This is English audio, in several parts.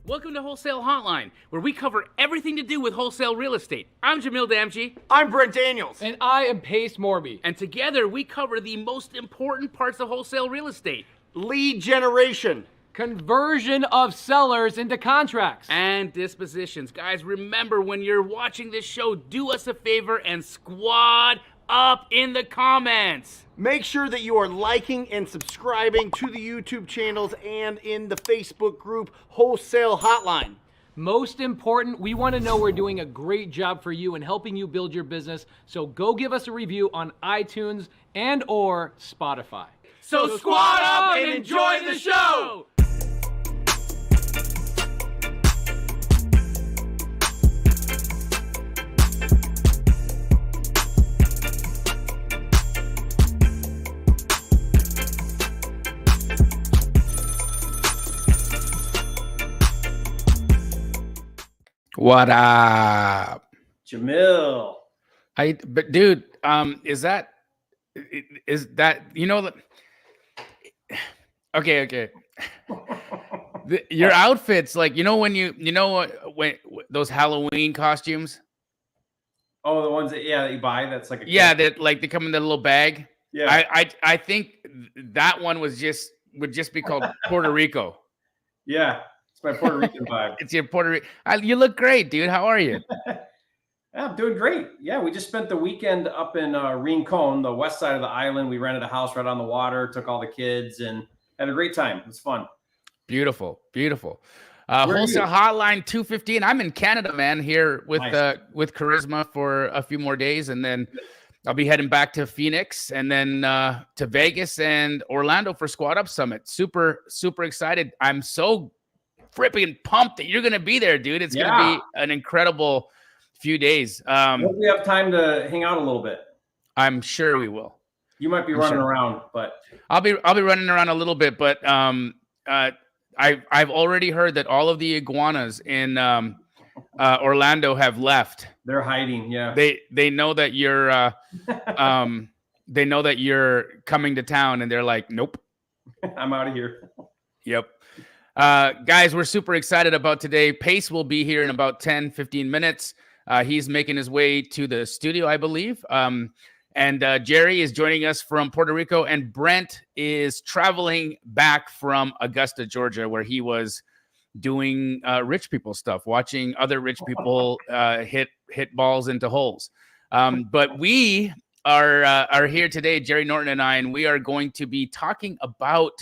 Welcome to Wholesale Hotline, where we cover everything to do with wholesale real estate. I'm Jamil Damji. I'm Brent Daniels. And I am Pace Morby. And together we cover the most important parts of wholesale real estate. Lead generation. Conversion of sellers into contracts. And dispositions. Guys, remember when you're watching this show, do us a favor and squad up in the comments. Make sure that you are liking and subscribing to the YouTube channels and in the Facebook group Wholesale Hotline. Most important, we want to know we're doing a great job for you and helping you build your business. So go give us a review on iTunes and or Spotify. So squad up and enjoy the show! What up, Jamil? But dude, is that you know that? Okay. Your outfits, like when those Halloween costumes. Oh, the ones that you buy. That's like that like they come in the little bag. Yeah. I think that one would just be called Puerto Rico. Yeah. My Puerto Rican vibe. It's your Puerto Rico. You look great, dude. How are you? I'm doing great. Yeah, we just spent the weekend up in Rincon, the west side of the island. We rented a house right on the water, took all the kids, and had a great time. It was fun. Beautiful. Wholesale Hotline 215. I'm in Canada, man, here with Nice. With Charisma for a few more days, and then I'll be heading back to Phoenix and then to Vegas and Orlando for Squad Up Summit. Super excited. I'm so fripping pumped that you're going to be there, dude. It's going to be an incredible few days. Hope we have time to hang out a little bit. I'm sure we will. You might be running around, but I'll be running around a little bit, but I've already heard that all of the iguanas in Orlando have left. They're hiding. Yeah. They know that you're they know that you're coming to town, and they're like, nope. I'm out of here. Yep. Guys, we're super excited about today. Pace will be here in about 10-15 minutes. He's making his way to the studio, I believe. And Jerry is joining us from Puerto Rico, and Brent is traveling back from Augusta, Georgia, where he was doing rich people stuff, watching other rich people hit balls into holes. But we are here today, Jerry, Norton, and I, and we are going to be talking about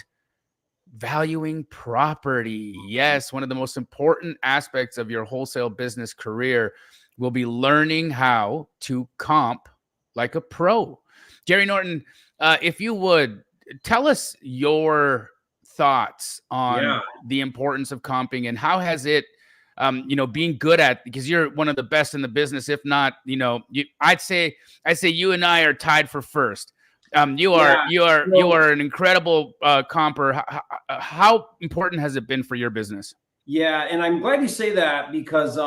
valuing property. Yes, one of the most important aspects of your wholesale business career will be learning how to comp like a pro. Jerry Norton, if you would, tell us your thoughts on the importance of comping and how has it, being good at, because you're one of the best in the business, if not, I'd say you and I are tied for first. You are an incredible comper. How important has it been for your business? Yeah, and I'm glad you say that because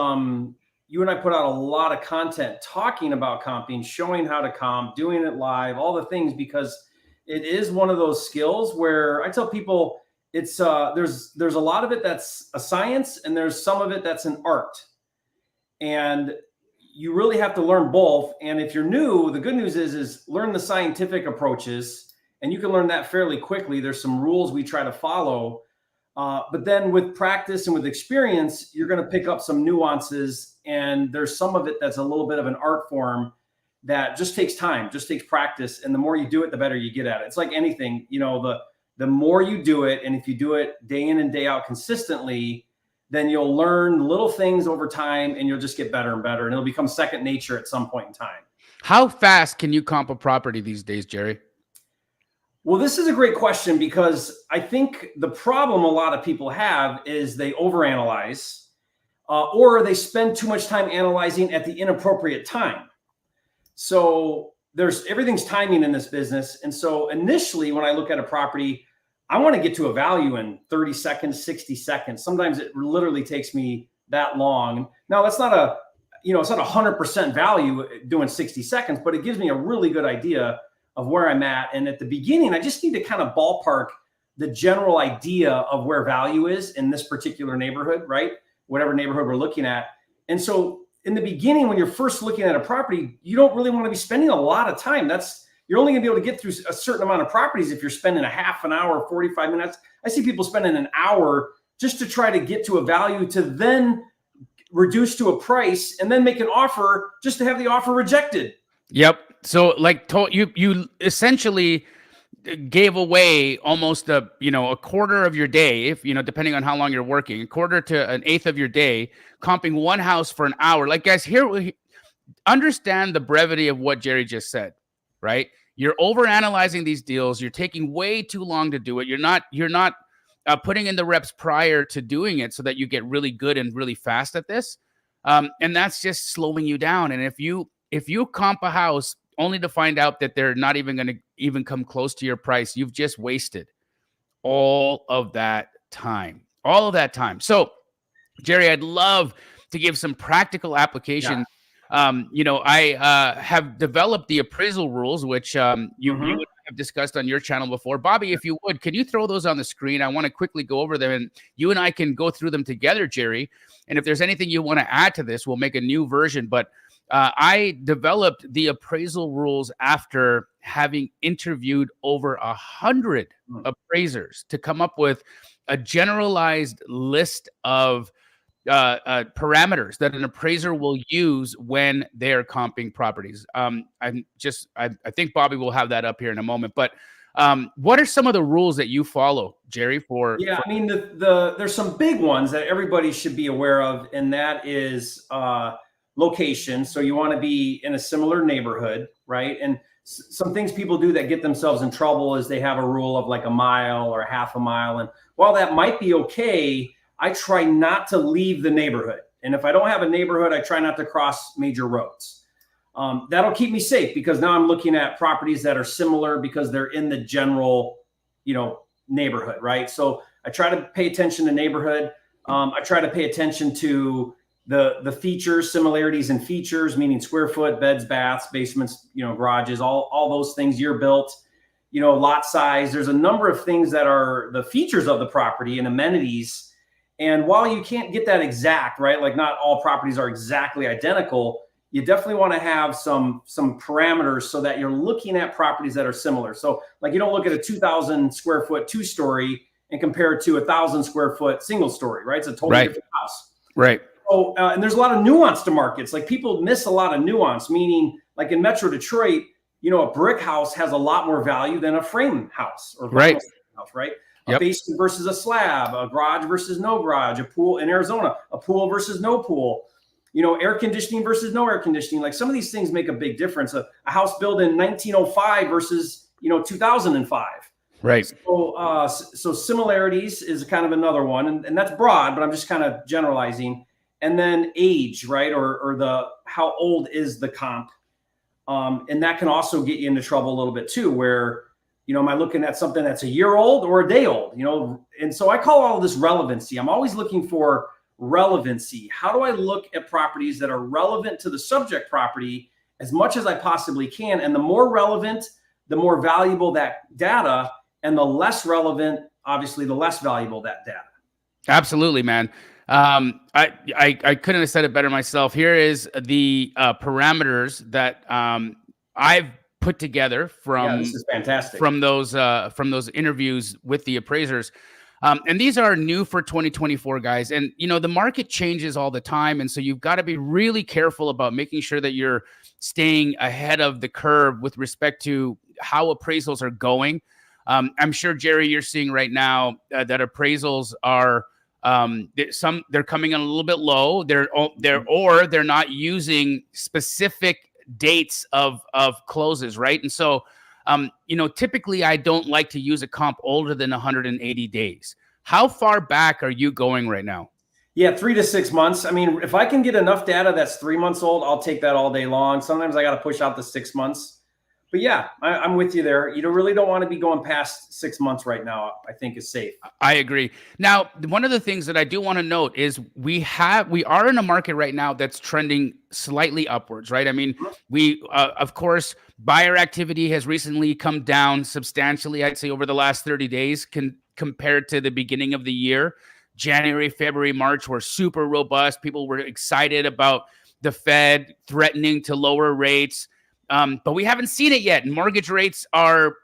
you and I put out a lot of content talking about comping, showing how to comp, doing it live, all the things, because it is one of those skills where I tell people it's there's a lot of it that's a science and there's some of it that's an art. And you really have to learn both. And if you're new, the good news is learn the scientific approaches, and you can learn that fairly quickly. There's some rules we try to follow. But then with practice and with experience, you're going to pick up some nuances. And there's some of it that's a little bit of an art form that just takes time, just takes practice. And the more you do it, the better you get at it. It's like anything, the more you do it, and if you do it day in and day out consistently, then you'll learn little things over time and you'll just get better and better. And it'll become second nature at some point in time. How fast can you comp a property these days, Jerry? Well, this is a great question because I think the problem a lot of people have is they overanalyze or they spend too much time analyzing at the inappropriate time. So everything's timing in this business. And so initially when I look at a property, I want to get to a value in 30 seconds, 60 seconds. Sometimes it literally takes me that long. Now that's not it's not 100% value doing 60 seconds, but it gives me a really good idea of where I'm at. And at the beginning, I just need to kind of ballpark the general idea of where value is in this particular neighborhood, right? Whatever neighborhood we're looking at. And so in the beginning, when you're first looking at a property, you don't really want to be spending a lot of time. You're only gonna be able to get through a certain amount of properties if you're spending a half an hour, 45 minutes. I see people spending an hour just to try to get to a value to then reduce to a price and then make an offer just to have the offer rejected. Yep. So like you essentially gave away almost a quarter of your day, if depending on how long you're working, a quarter to an eighth of your day, comping one house for an hour. Like, guys, here, understand the brevity of what Jerry just said, right? You're overanalyzing these deals. You're taking way too long to do it. You're not putting in the reps prior to doing it so that you get really good and really fast at this. And that's just slowing you down. And if you comp a house only to find out that they're not even going to even come close to your price, you've just wasted all of that time. So, Jerry, I'd love to give some practical application. Yeah. I have developed the appraisal rules, which you have discussed on your channel before. Bobby, if you would, can you throw those on the screen? I want to quickly go over them, and you and I can go through them together, Jerry. And if there's anything you want to add to this, we'll make a new version. But I developed the appraisal rules after having interviewed over 100 appraisers to come up with a generalized list of parameters that an appraiser will use when they're comping properties. I think Bobby will have that up here in a moment. But what are some of the rules that you follow, Jerry? I mean, there's some big ones that everybody should be aware of, and that is location. So you want to be in a similar neighborhood, right? And some things people do that get themselves in trouble is they have a rule of like a mile or half a mile. And while that might be okay, I try not to leave the neighborhood. And if I don't have a neighborhood, I try not to cross major roads. That'll keep me safe because now I'm looking at properties that are similar because they're in the general, neighborhood, right? So I try to pay attention to neighborhood. I try to pay attention to the features, similarities and features, meaning square foot, beds, baths, basements, garages, all those things, year built, lot size. There's a number of things that are the features of the property and amenities. And while you can't get that exact, right? Like not all properties are exactly identical. You definitely want to have some parameters so that you're looking at properties that are similar. So like you don't look at a 2,000 square foot 2-story and compare it to a 1,000 square foot single story, right? It's a totally different house. Right. Oh, and there's a lot of nuance to markets. Like people miss a lot of nuance, meaning like in Metro Detroit, a brick house has a lot more value than a frame house or house, right? A basement versus a slab, a garage versus no garage, a pool in Arizona, a pool versus no pool, air conditioning versus no air conditioning. Like some of these things make a big difference. A house built in 1905 versus, 2005. Right. So similarities is kind of another one. And that's broad, but I'm just kind of generalizing. And then age, right? Or how old is the comp? And that can also get you into trouble a little bit too, where, am I looking at something that's a year old or a day old, And so I call all of this relevancy. I'm always looking for relevancy. How do I look at properties that are relevant to the subject property as much as I possibly can? And the more relevant, the more valuable that data, and the less relevant, obviously, the less valuable that data. Absolutely, man. I couldn't have said it better myself. Here is the parameters that I've put together from this is fantastic. from those interviews with the appraisers. And these are new for 2024, guys. And, the market changes all the time. And so you've got to be really careful about making sure that you're staying ahead of the curve with respect to how appraisals are going. I'm sure, Jerry, you're seeing right now that appraisals are they're coming in a little bit low. They're not using specific dates of closes, right? And so, typically I don't like to use a comp older than 180 days. How far back are you going right now? Yeah, 3 to 6 months. I mean, if I can get enough data that's 3 months old, I'll take that all day long. Sometimes I got to push out the 6 months. But yeah, I'm with you there. You really don't want to be going past 6 months right now. I think is safe. I agree. Now, one of the things that I do want to note is we are in a market right now that's trending slightly upwards, right? I mean, of course, buyer activity has recently come down substantially. I'd say over the last 30 days, compared to the beginning of the year. January, February, March were super robust. People were excited about the Fed threatening to lower rates. But we haven't seen it yet. And mortgage rates are,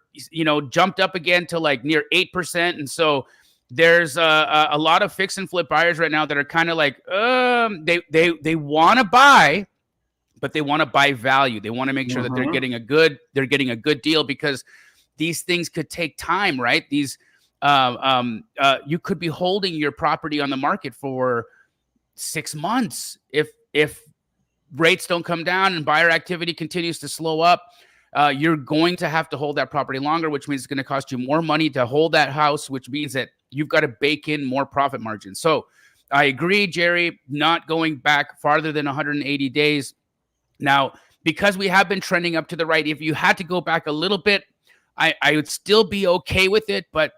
jumped up again to like near 8%. And so there's a lot of fix and flip buyers right now that are kind of like, they want to buy, but they want to buy value. They want to make sure that they're getting a good deal, because these things could take time, right? These, you could be holding your property on the market for 6 months. If rates don't come down and buyer activity continues to slow up, you're going to have to hold that property longer, which means it's going to cost you more money to hold that house, which means that you've got to bake in more profit margin. So I agree, Jerry, not going back farther than 180 days. Now, because we have been trending up to the right, if you had to go back a little bit, I would still be okay with it, but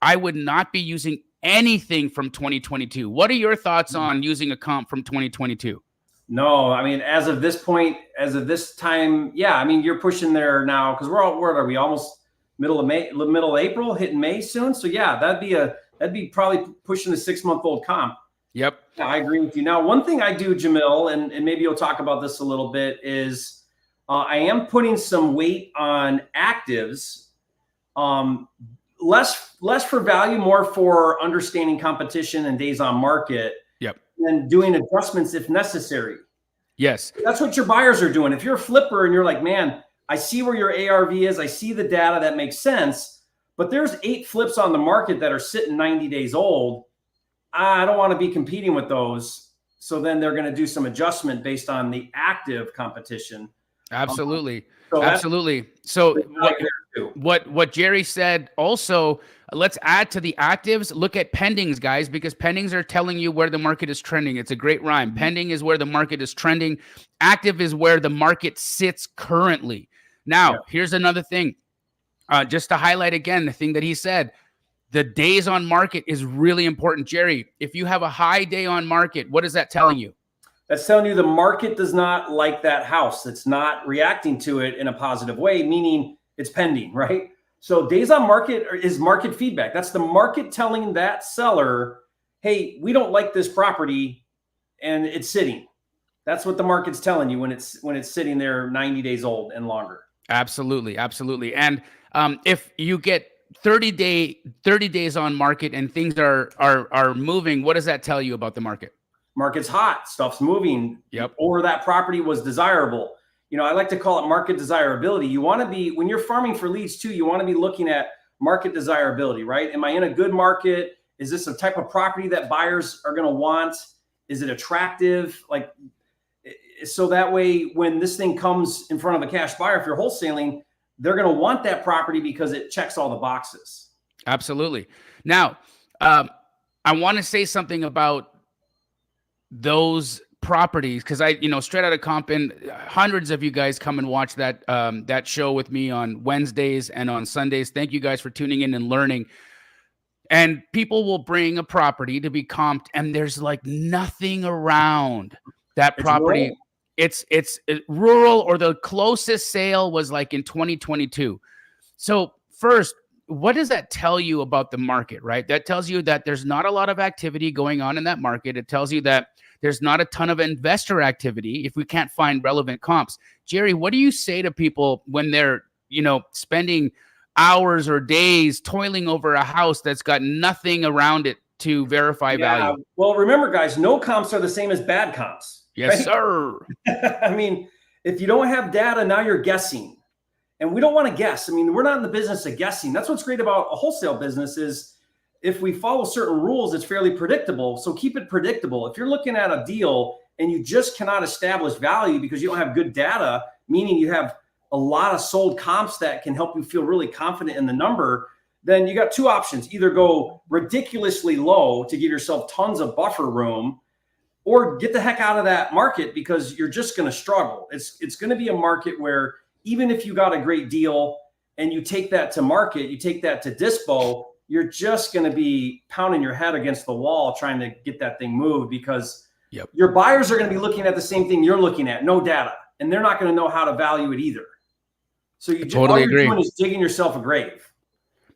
I would not be using anything from 2022. What are your thoughts on using a comp from 2022? No, I mean, as of this point, as of this time, yeah, I mean, you're pushing there now, because where are we? Almost middle of April, hitting May soon. So yeah, that'd be probably pushing the 6-month-old comp. Yep. Yeah, I agree with you. Now, one thing I do, Jamil, and maybe you'll talk about this a little bit, is I am putting some weight on actives, less for value, more for understanding competition and days on market. Yep. And doing adjustments if necessary. Yes. That's what your buyers are doing. If you're a flipper and you're like, man, I see where your ARV is, I see the data, that makes sense, but there's 8 flips on the market that are sitting 90 days old. I don't want to be competing with those. So then they're going to do some adjustment based on the active competition. Absolutely. So absolutely. So what Jerry said also, let's add to the actives, look at pendings, guys, because pendings are telling you where the market is trending. It's a great rhyme. Pending is where the market is trending. Active is where the market sits currently. Now, here's another thing. Just to highlight again, the thing that he said, the days on market is really important. Jerry, if you have a high day on market, what is that telling you? That's telling you the market does not like that house. It's not reacting to it in a positive way, meaning it's pending, right? So days on market is market feedback. That's the market telling that seller, hey, we don't like this property and it's sitting. That's what the market's telling you when it's sitting there 90 days old and longer. Absolutely. Absolutely. And if you get 30 days on market and things are moving, what does that tell you about the market? Market's hot, stuff's moving, or that property was desirable. I like to call it market desirability. You want to be, when you're farming for leads too, you want to be looking at market desirability, right? Am I in a good market? Is this a type of property that buyers are going to want? Is it attractive? So that way, when this thing comes in front of a cash buyer, if you're wholesaling, they're going to want that property because it checks all the boxes. Absolutely. Now, I want to say something about those properties, because straight out of comp, and hundreds of you guys come and watch that show with me on Wednesdays and on Sundays. Thank you guys for tuning in and learning. And people will bring a property to be comped, and there's like nothing around that property. It's rural, or the closest sale was like in 2022. So first, what does that tell you about the market, right? That tells you that there's not a lot of activity going on in that market. It tells you that there's not a ton of investor activity if we can't find relevant comps. Jerry, what do you say to people when they're, spending hours or days toiling over a house that's got nothing around it to verify value? Well, remember, guys, no comps are the same as bad comps. Yes, right? Sir. I mean, if you don't have data, now you're guessing. And we don't want to guess. I mean, we're not in the business of guessing. That's what's great about a wholesale business is if we follow certain rules, it's fairly predictable. So keep it predictable. If you're looking at a deal and you just cannot establish value because you don't have good data, meaning you have a lot of sold comps that can help you feel really confident in the number, then you got 2 options. Either go ridiculously low to give yourself tons of buffer room, or get the heck out of that market because you're just going to struggle. It's going to be a market where even if you got a great deal and you take that to market, you take that to dispo, you're just going to be pounding your head against the wall trying to get that thing moved because your buyers are going to be looking at the same thing you're looking at, no data, and they're not going to know how to value it either. So you totally agree. All you're doing is digging yourself a grave.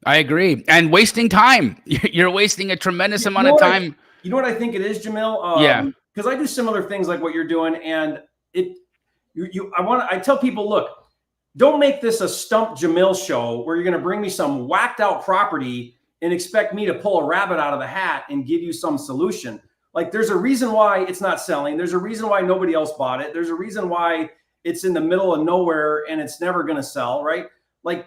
I agree. And wasting time. You're wasting a tremendous amount of time. You know what I think it is, Jamil? Yeah. Because I do similar things like what you're doing, and I tell people, look, don't make this a Stump Jamil show where you're going to bring me some whacked out property and expect me to pull a rabbit out of the hat and give you some solution. Like, there's a reason why it's not selling. There's a reason why nobody else bought it. There's a reason why it's in the middle of nowhere and it's never going to sell, right? Like,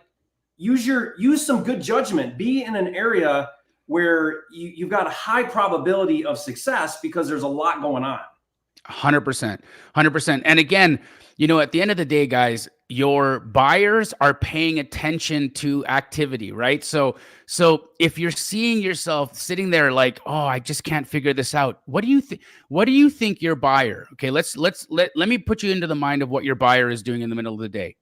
use some good judgment. Be in an area where you've got a high probability of success because there's a lot going on. 100%. 100%. And again, at the end of the day, guys, your buyers are paying attention to activity, right? So if you're seeing yourself sitting there like, oh, I just can't figure this out. What do you think? What do you think your buyer? Okay, let me put you into the mind of what your buyer is doing in the middle of the day.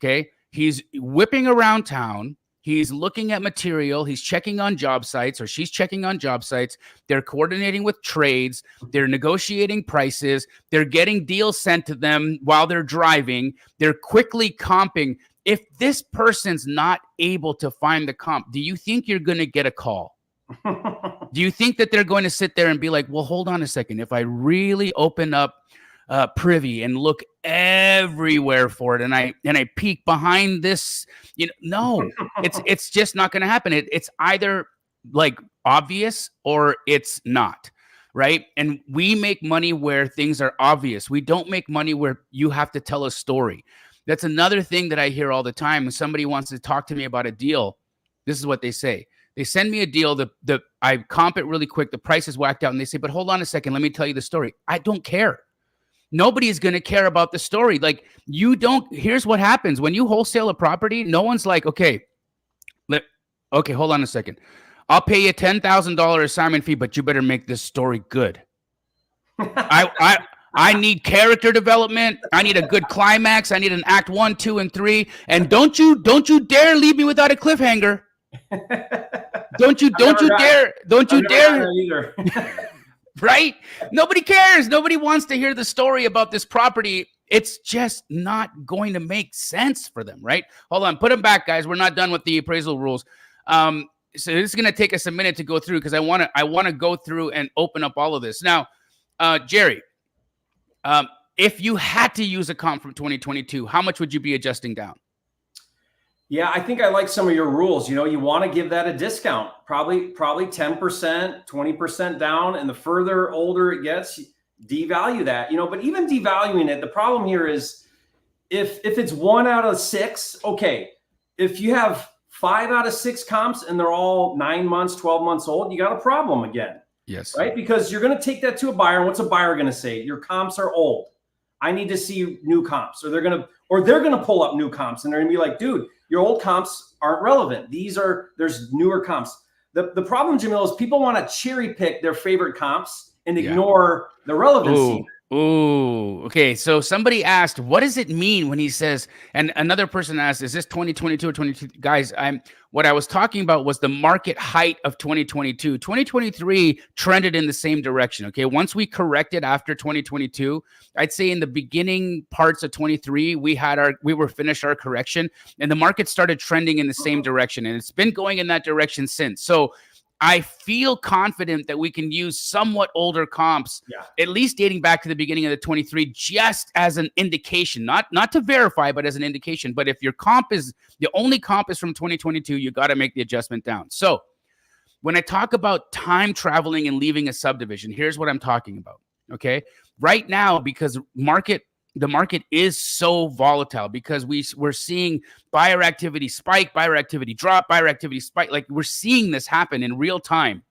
Okay, he's whipping around town. He's looking at material. He's checking on job sites, or she's checking on job sites. They're coordinating with trades. They're negotiating prices. They're getting deals sent to them while they're driving. They're quickly comping. If this person's not able to find the comp, do you think you're going to get a call? Do you think that they're going to sit there and be like, well, hold on a second. If I really open up Privy and look everywhere for it, and I peek behind this, no, it's just not going to happen. It's either like obvious or it's not, right? And we make money where things are obvious. We don't make money where you have to tell a story. That's another thing that I hear all the time. When somebody wants to talk to me about a deal, this is what they say. They send me a deal, I comp it really quick, the price is whacked out, and they say, but hold on a second, let me tell you the story. I don't care. Nobody is going to care about the story. Like, here's what happens when you wholesale a property. No one's like, okay, hold on a second. I'll pay you $10,000 assignment fee, but you better make this story good. I need character development. I need a good climax. I need an act 1, 2, and 3. And don't you dare leave me without a cliffhanger. Don't you dare either. Right? Nobody cares. Nobody wants to hear the story about this property. It's just not going to make sense for them, right? Hold on. Put them back, guys. We're not done with the appraisal rules. So this is going to take us a minute to go through because I want to go through and open up all of this. Now, Jerry, if you had to use a comp from 2022, how much would you be adjusting down? Yeah, I think I like some of your rules. You want to give that a discount, probably 10%, 20% down. And the further older it gets, devalue that, but even devaluing it, the problem here is if it's 1 out of 6, okay. If you have 5 out of 6 comps and they're all 9 months, 12 months old, you got a problem again. Yes. Right. Because you're going to take that to a buyer. And what's a buyer going to say? Your comps are old. I need to see new comps, or they're going to pull up new comps and they're going to be like, dude, your old comps aren't relevant. There's newer comps. The problem, Jamil, is people want to cherry pick their favorite comps and ignore the relevancy. Ooh, okay. So somebody asked, what does it mean when he says, and another person asked, is this 2022 or 22? Guys, what I was talking about was the market height of 2022. 2023 trended in the same direction. Okay. Once we corrected after 2022, I'd say in the beginning parts of 23, we were finished our correction and the market started trending in the same direction. And it's been going in that direction since. So I feel confident that we can use somewhat older comps, at least dating back to the beginning of the 23, just as an indication, not to verify, but as an indication. But if your the only comp is from 2022, you got to make the adjustment down. So when I talk about time traveling and leaving a subdivision, here's what I'm talking about. Okay. Right now, because the market is so volatile, because we're seeing buyer activity spike, buyer activity drop, buyer activity spike. Like, we're seeing this happen in real time.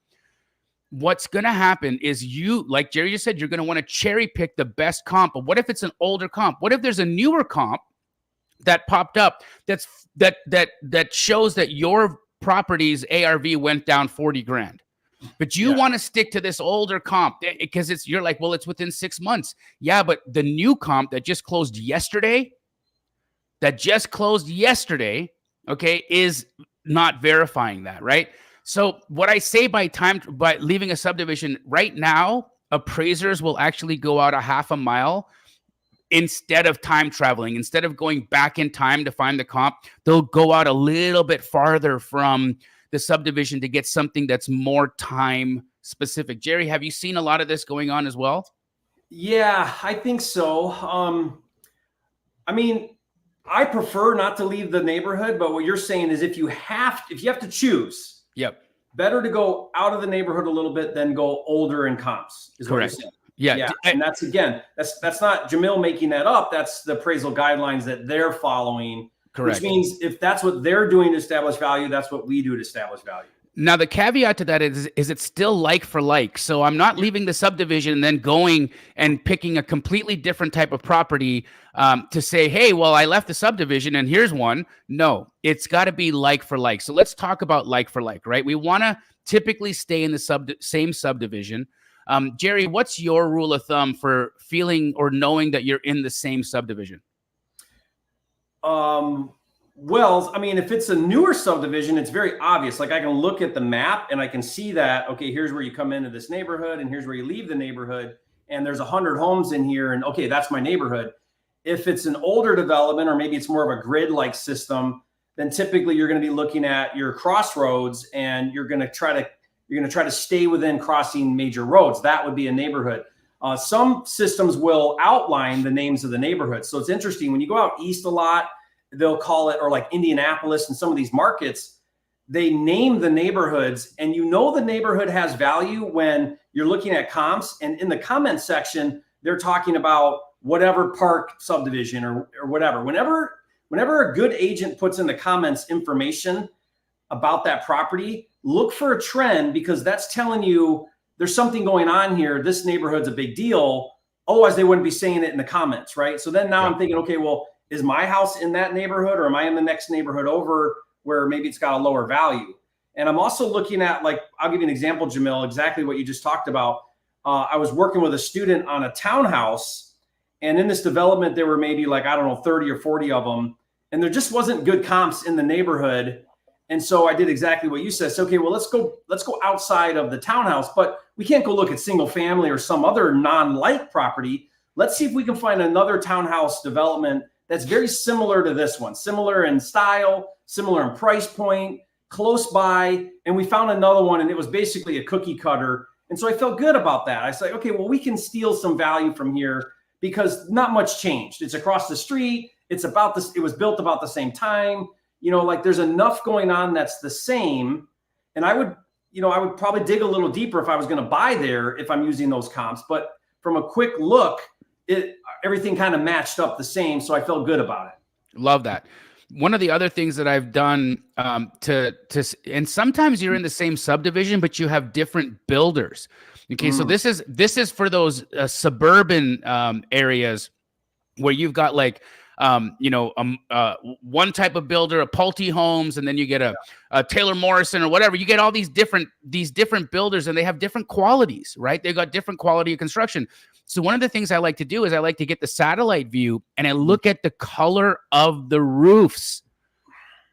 What's going to happen is like Jerry just said, you're going to want to cherry pick the best comp. But what if it's an older comp? What if there's a newer comp that popped up that shows that your property's ARV went down 40 grand? But you want to stick to this older comp because you're like, well, it's within 6 months. Yeah, but the new comp that just closed yesterday, okay, is not verifying that, right? So what I say by leaving a subdivision right now, appraisers will actually go out a half a mile instead of time traveling, instead of going back in time to find the comp, they'll go out a little bit farther from the subdivision to get something that's more time specific. Jerry, have you seen a lot of this going on as well? Yeah, I think so. I mean, I prefer not to leave the neighborhood, but what you're saying is if you have to choose, yep, better to go out of the neighborhood a little bit than go older in comps. Is correct. What you're saying. Yeah. And that's not Jamil making that up. That's the appraisal guidelines that they're following. Correct. Which means if that's what they're doing to establish value, that's what we do to establish value. Now, the caveat to that is it's still like for like. So I'm not leaving the subdivision and then going and picking a completely different type of property to say, hey, well, I left the subdivision and here's one. No, it's got to be like for like. So let's talk about like for like, right? We want to typically stay in the same subdivision. Jerry, what's your rule of thumb for feeling or knowing that you're in the same subdivision? Well, I mean, if it's a newer subdivision, it's very obvious. Like I can look at the map and I can see that, okay, here's where you come into this neighborhood and here's where you leave the neighborhood. And there's 100 homes in here. And okay, that's my neighborhood. If it's an older development, or maybe it's more of a grid-like system, then typically you're going to be looking at your crossroads and you're going to try to stay within crossing major roads. That would be a neighborhood. Some systems will outline the names of the neighborhoods. So it's interesting when you go out east a lot, they'll call it, or like Indianapolis and some of these markets, they name the neighborhoods, and you know the neighborhood has value when you're looking at comps. And in the comment section, they're talking about whatever park subdivision or whatever. Whenever a good agent puts in the comments information about that property, look for a trend, because that's telling you there's something going on here. This neighborhood's a big deal. Otherwise, they wouldn't be saying it in the comments, right? So then now I'm thinking, okay, well, is my house in that neighborhood, or am I in the next neighborhood over where maybe it's got a lower value? And I'm also looking at, like, I'll give you an example, Jamil, exactly what you just talked about. I was working with a student on a townhouse, and in this development, there were maybe 30 or 40 of them, and there just wasn't good comps in the neighborhood. And so I did exactly what you said. So, okay, well, let's go outside of the townhouse, but we can't go look at single family or some other non-like property. Let's see if we can find another townhouse development that's very similar to this one, similar in style, similar in price point, close by. And we found another one, and it was basically a cookie cutter. And so I felt good about that. I said, okay, well, we can steal some value from here because not much changed. It's across the street. It's about this. It was built about the same time. There's enough going on that's the same. And I would probably dig a little deeper if I was going to buy there, if I'm using those comps. But from a quick look, everything kind of matched up the same. So I felt good about it. Love that. One of the other things that I've done and sometimes you're in the same subdivision, but you have different builders. Okay. So this is for those suburban areas where you've got one type of builder, a Pulte Homes, and then you get a Taylor Morrison or whatever. You get all these different builders, and they have different qualities, right? They've got different quality of construction. So one of the things I like to do is I like to get the satellite view and I look at the color of the roofs.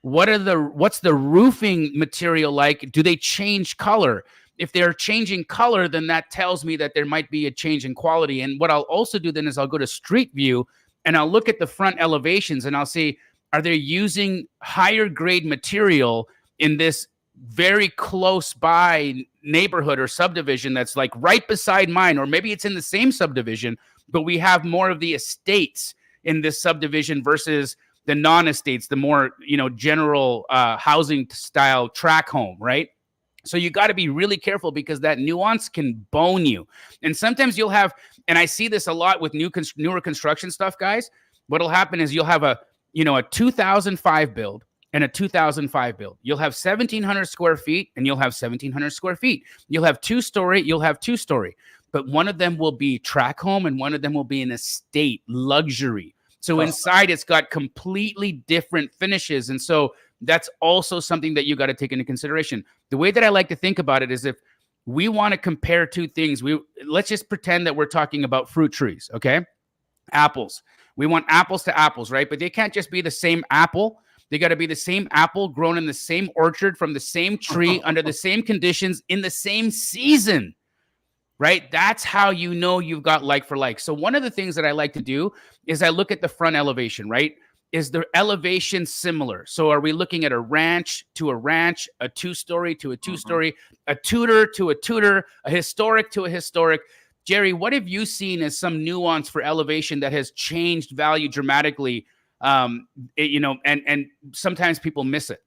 What's the roofing material like? Do they change color? If they're changing color, then that tells me that there might be a change in quality. And what I'll also do then is I'll go to Street View and I'll look at the front elevations and I'll see, are they using higher grade material in this very close by neighborhood or subdivision that's like right beside mine, or maybe it's in the same subdivision, but we have more of the estates in this subdivision versus the non-estates, the more, general housing style track home, right? So you got to be really careful because that nuance can bone you. And sometimes you'll have, and I see this a lot with newer construction stuff, guys. What'll happen is you'll have a 2005 build and a 2005 build. You'll have 1,700 square feet and you'll have 1,700 square feet. You'll have two-story, you'll have two-story. But one of them will be track home and one of them will be an estate, luxury. So inside it's got completely different finishes. And so that's also something that you got to take into consideration. The way that I like to think about it is if we want to compare two things, let's just pretend that we're talking about fruit trees, okay? Apples. We want apples to apples, right? But they can't just be the same apple. They got to be the same apple grown in the same orchard from the same tree under the same conditions in the same season. right? That's how you know you've got like for like. So one of the things that I like to do is I look at the front elevation, right? Is the elevation similar? So are we looking at a ranch to a ranch, a two-story to a two-story, a Tudor to a Tudor, a historic to a historic? Jerry, what have you seen as some nuance for elevation that has changed value dramatically? And sometimes people miss it.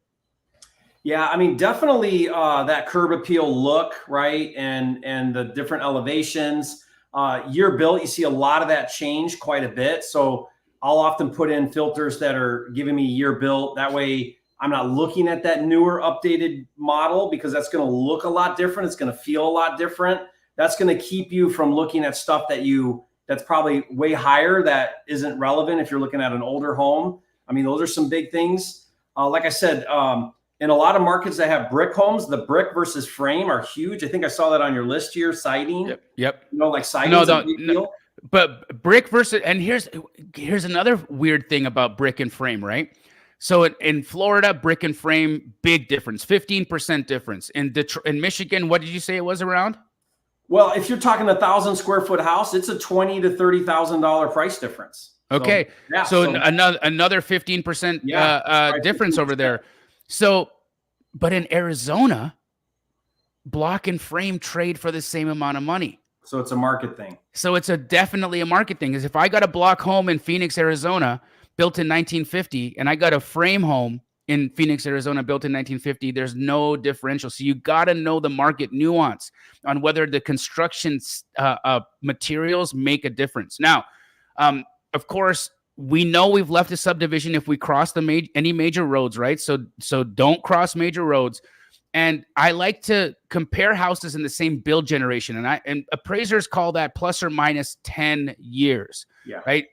Yeah, I mean, definitely that curb appeal look, right? And the different elevations. Year built, you see a lot of that change quite a bit. So I'll often put in filters that are giving me year built. That way I'm not looking at that newer updated model, because that's going to look a lot different. It's going to feel a lot different. That's going to keep you from looking at stuff that's probably way higher that isn't relevant if you're looking at an older home. I mean, those are some big things. Like I said, in a lot of markets that have brick homes, the brick versus frame are huge. I think I saw that on your list here, siding. Yep. You know, like siding is a big deal. But brick versus, and here's another weird thing about brick and frame, right? So in Florida, brick and frame, big difference, 15% difference. In Michigan, what did you say it was around? Well, if you're talking 1,000 square foot house, it's a $20,000 to $30,000 price difference. Okay, so another 15% difference over there. So, but in Arizona, block and frame trade for the same amount of money. So it's a market thing. So it's definitely a market thing. Is if I got a block home in Phoenix, Arizona, built in 1950, and I got a frame home in Phoenix, Arizona, built in 1950, there's no differential. So you got to know the market nuance on whether the construction materials make a difference. Now, of course, we know we've left a subdivision if we cross any major roads, right? So don't cross major roads. And I like to compare houses in the same build generation, and appraisers call that plus or minus 10 years. Yeah. Right.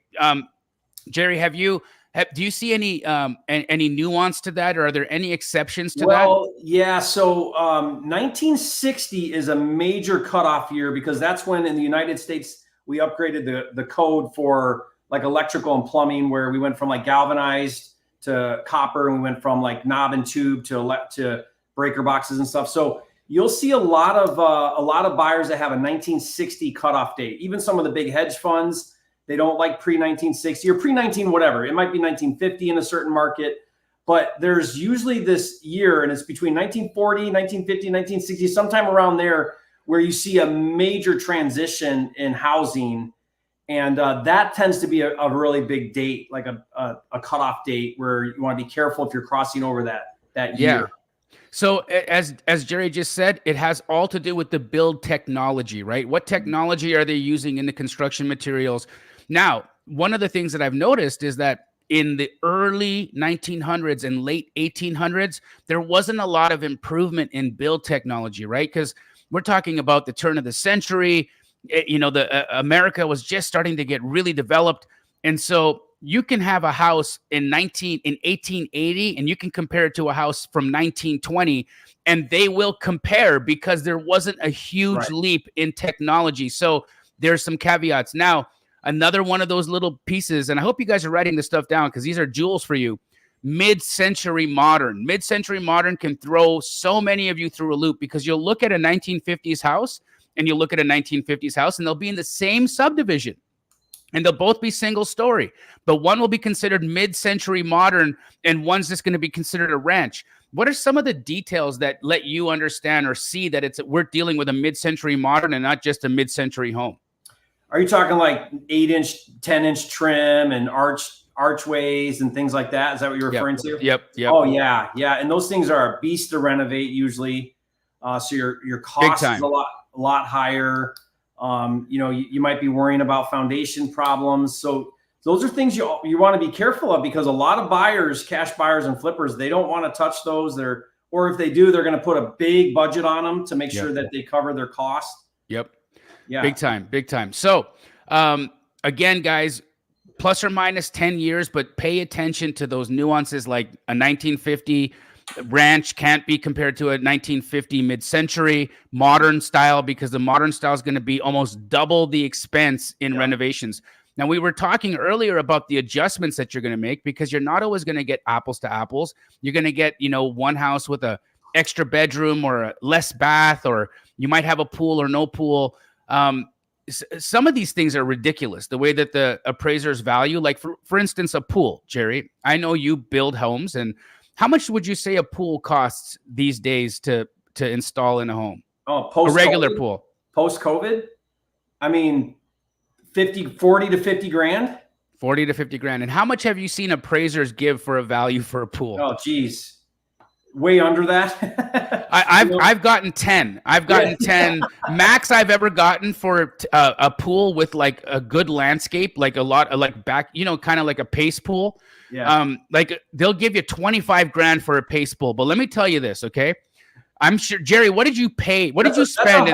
Jerry, do you see any nuance to that, or are there any exceptions to that? Well, yeah. So 1960 is a major cutoff year, because that's when in the United States we upgraded the code for like electrical and plumbing, where we went from like galvanized to copper, and we went from like knob and tube to breaker boxes and stuff. So you'll see a lot of buyers that have a 1960 cutoff date. Even some of the big hedge funds, they don't like pre-1960 or pre-19 whatever. It might be 1950 in a certain market, but there's usually this year, and it's between 1940, 1950, 1960, sometime around there, where you see a major transition in housing. And that tends to be a really big date, like a cutoff date, where you want to be careful if you're crossing over that year. Yeah. So as Jerry just said, it has all to do with the build technology, right? What technology are they using in the construction materials? Now, one of the things that I've noticed is that in the early 1900s and late 1800s, there wasn't a lot of improvement in build technology, right? Because we're talking about the turn of the century. America was just starting to get really developed. And so you can have a house in 1880, and you can compare it to a house from 1920, and they will compare, because there wasn't a huge leap in technology. So there's some caveats. Now, another one of those little pieces, and I hope you guys are writing this stuff down, because these are jewels for you. Mid-century modern. Mid-century modern can throw so many of you through a loop, because you'll look at a 1950s house and you'll look at a 1950s house, and they'll be in the same subdivision. And they'll both be single story, but one will be considered mid-century modern and one's just going to be considered a ranch. What are some of the details that let you understand or see that we're dealing with a mid-century modern and not just a mid-century home? Are you talking like 8-inch, 10-inch trim and archways and things like that? Is that what you're referring to? Yep. Oh yeah. And those things are a beast to renovate usually. So your cost is a lot higher. You might be worrying about foundation problems. So those are things you want to be careful of, because a lot of buyers, cash buyers and flippers, they don't want to touch those. Or if they do, they're going to put a big budget on them to make sure that they cover their cost. Yep. Yeah. Big time. So, again, guys, plus or minus 10 years, but pay attention to those nuances. Like a 1950 ranch can't be compared to a 1950 mid-century modern style, because the modern style is going to be almost double the expense in renovations. Now, we were talking earlier about the adjustments that you're going to make, because you're not always going to get apples to apples. You're going to get, one house with a extra bedroom or a less bath, or you might have a pool or no pool. Some of these things are ridiculous. The way that the appraisers value, like for instance, a pool, Jerry. I know you build homes, and how much would you say a pool costs these days to install in a home? Oh, a regular pool. Post-COVID? I mean, 40 to 50 grand? 40 to 50 grand. And how much have you seen appraisers give for a value for a pool? Oh, geez. Way under that. I've gotten 10. I've gotten 10. Max I've ever gotten for a pool with like a good landscape, like a lot of like back, kind of like a pace pool. Yeah. Like they'll give you 25 grand for a pace pool. But let me tell you this, okay? I'm sure, Jerry, what did you pay? What did you spend?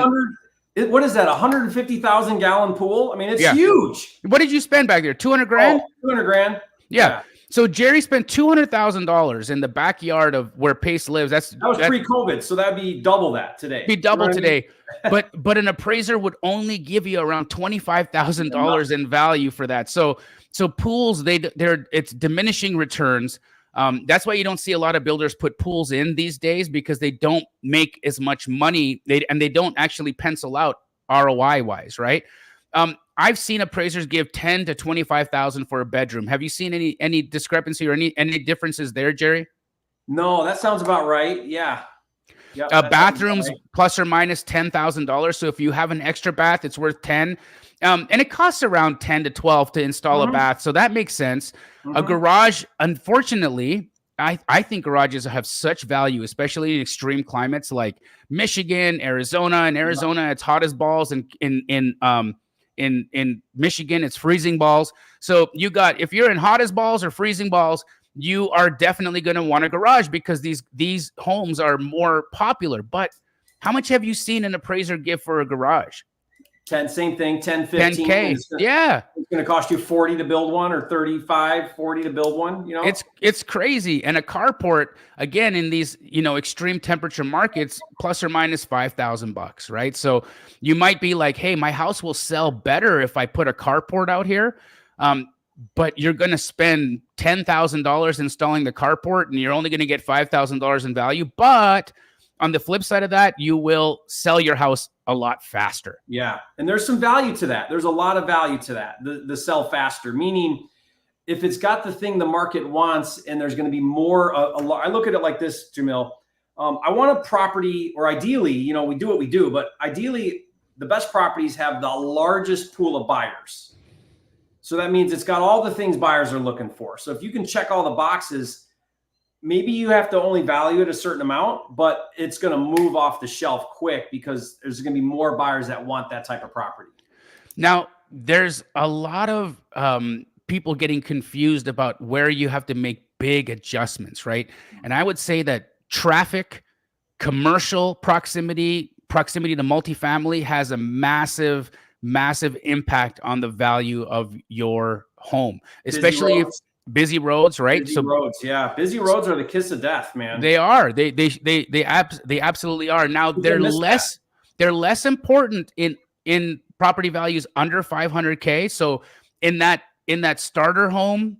What is that? 150,000 gallon pool? I mean, it's huge. What did you spend back there? 200 grand? 200 grand. Yeah. So Jerry spent $200,000 in the backyard of where Pace lives. That was pre-COVID, so that'd be double that today. Be double today. But an appraiser would only give you around $25,000 in value for that. So pools, it's diminishing returns. That's why you don't see a lot of builders put pools in these days, because they don't make as much money. They don't actually pencil out ROI wise, right? I've seen appraisers give 10 to 25,000 for a bedroom. Have you seen any discrepancy or any differences there, Jerry? No, that sounds about right. Yeah. Bathrooms plus or minus $10,000. So if you have an extra bath, it's worth 10. And it costs around 10 to 12 to install a bath. So that makes sense. A garage, unfortunately, I think garages have such value, especially in extreme climates like Michigan, Arizona. In Arizona, it's hot as balls, and in Michigan, it's freezing balls. So if you're in hot as balls or freezing balls, you are definitely going to want a garage, because these homes are more popular. But how much have you seen an appraiser give for a garage? 10, same thing, 10, 15. $10K. It's going to cost you 40 to build one, or 35, 40 to build one, It's crazy. And a carport, again, in these, extreme temperature markets, plus or minus $5,000, right? So you might be like, hey, my house will sell better if I put a carport out here. But you're going to spend $10,000 installing the carport, and you're only going to get $5,000 in value. But on the flip side of that, you will sell your house a lot faster. Yeah. And there's some value to that. There's a lot of value to that. The sell faster, meaning if it's got the thing the market wants, and there's going to be more, I look at it like this, Jamil. I want a property, or ideally, we do what we do, but ideally the best properties have the largest pool of buyers. So that means it's got all the things buyers are looking for. So if you can check all the boxes, maybe you have to only value it a certain amount, but it's going to move off the shelf quick, because there's going to be more buyers that want that type of property. Now, there's a lot of people getting confused about where you have to make big adjustments, right? And I would say that traffic, commercial proximity to multifamily has a massive impact on the value of your home, especially if busy roads, right? Busy roads are the kiss of death, man. They are. They absolutely are. Now they're less important in property values under 500K. So in that starter home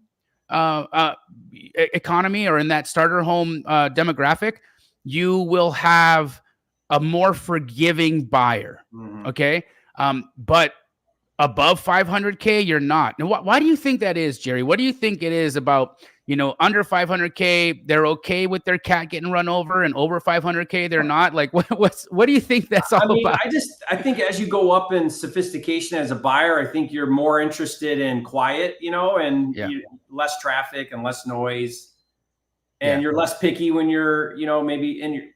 economy, or in that starter home demographic, you will have a more forgiving buyer. Okay. But above 500K, you're not. Now, why do you think that is, Jerry? What do you think it is about, under 500K, they're okay with their cat getting run over, and over 500K, they're not? Like, what do you think that's all about? I think as you go up in sophistication as a buyer, I think you're more interested in quiet, and less traffic and less noise. And you're less picky when you're, maybe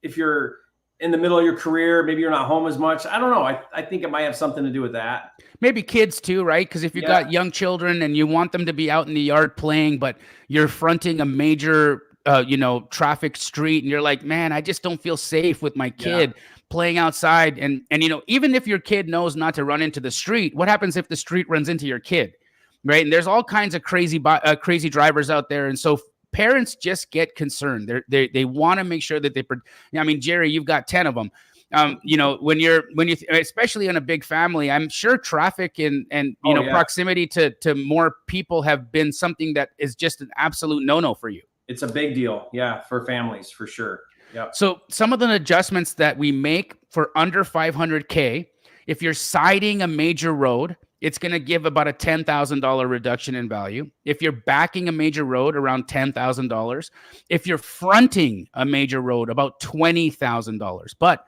if you're in the middle of your career, maybe you're not home as much. I don't know. I think it might have something to do with that. Maybe kids too, right? Because if you've got young children and you want them to be out in the yard playing, but you're fronting a major, traffic street, and you're like, man, I just don't feel safe with my kid playing outside. And even if your kid knows not to run into the street, what happens if the street runs into your kid, right? And there's all kinds of crazy drivers out there. And so parents just get concerned. They want to make sure that Jerry, you've got 10 of them. When you especially in a big family, I'm sure traffic and proximity to more people have been something that is just an absolute no-no for you. It's a big deal. Yeah. For families, for sure. Yeah. So some of the adjustments that we make for under 500K If you're siding a major road, it's going to give about a $10,000 reduction in value. If you're backing a major road, around $10,000. If you're fronting a major road, about $20,000. But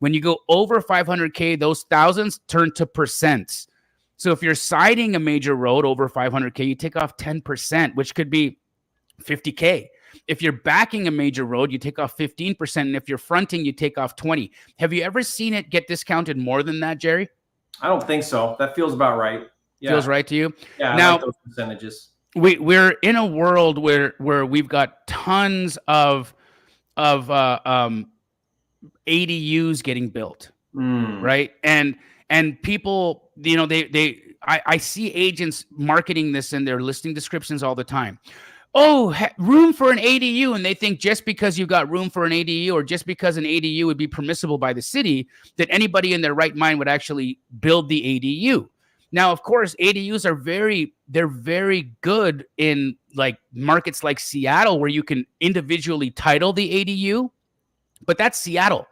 when you go over 500K, those thousands turn to percents. So if you're siding a major road over 500K, you take off 10%, which could be 50K. If you're backing a major road, you take off 15%. And if you're fronting, you take off 20. Have you ever seen it get discounted more than that, Jerry? I don't think so. That feels about right. Yeah. Feels right to you? Yeah, now, I like those percentages. We're in a world where we've got tons of ADUs getting built, right? And people, you know, I see agents marketing this in their listing descriptions all the time. Oh, room for an ADU. And they think just because you got room for an ADU, or just because an ADU would be permissible by the city, that anybody in their right mind would actually build the ADU. Now, of course, ADUs are they're very good in like markets like Seattle, where you can individually title the ADU, but that's Seattle,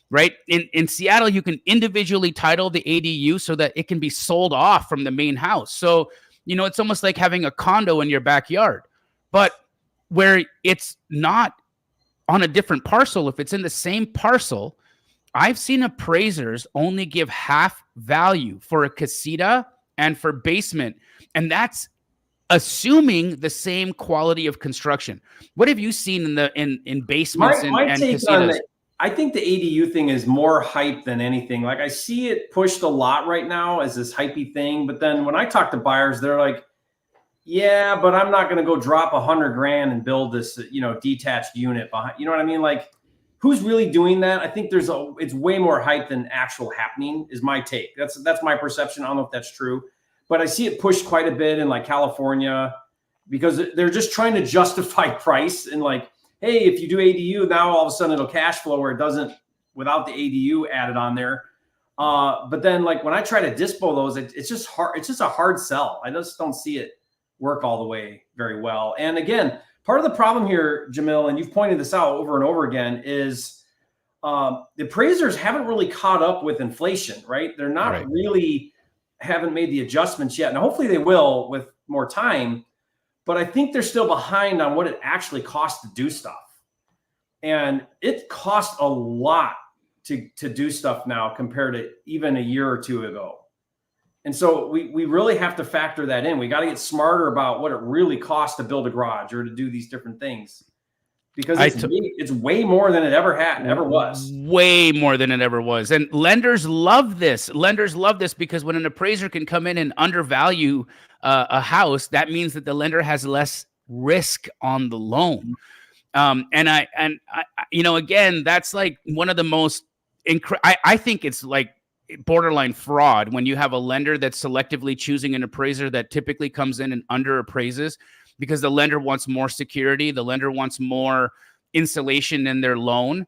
right? In Seattle, you can individually title the ADU so that it can be sold off from the main house. So, you know, it's almost like having a condo in your backyard. But where it's not on a different parcel, if it's in the same parcel, I've seen appraisers only give half value for a casita and for basement. And that's assuming the same quality of construction. What have you seen in basements and casitas? I think the ADU thing is more hype than anything. Like, I see it pushed a lot right now as this hypey thing. But then when I talk to buyers, they're like, yeah, but I'm not going to go drop $100,000 and build this, you know, detached unit behind. You know what I mean? Like, who's really doing that? I think it's way more hype than actual happening, is my take. That's my perception. I don't know if that's true, but I see it pushed quite a bit in like California, because they're just trying to justify price and like, hey, if you do ADU, now all of a sudden it'll cash flow where it doesn't without the ADU added on there. But then like when I try to dispo those, it's just hard. It's just a hard sell. I just don't see it work all the way very well. And again, part of the problem here, Jamil, and you've pointed this out over and over again, is the appraisers haven't really caught up with inflation, right? They're not really haven't made the adjustments yet. And hopefully they will with more time, but I think they're still behind on what it actually costs to do stuff. And it costs a lot to do stuff now compared to even a year or two ago. And so we really have to factor that in. We got to get smarter about what it really costs to build a garage or to do these different things, because it's way more than it ever was. Way more than it ever was. And lenders love this. Lenders love this because when an appraiser can come in and undervalue a house, that means that the lender has less risk on the loan. And I you know, again, that's like one of the most I think it's like borderline fraud when you have a lender that's selectively choosing an appraiser that typically comes in and under appraises, because the lender wants more security. The lender wants more insulation in their loan.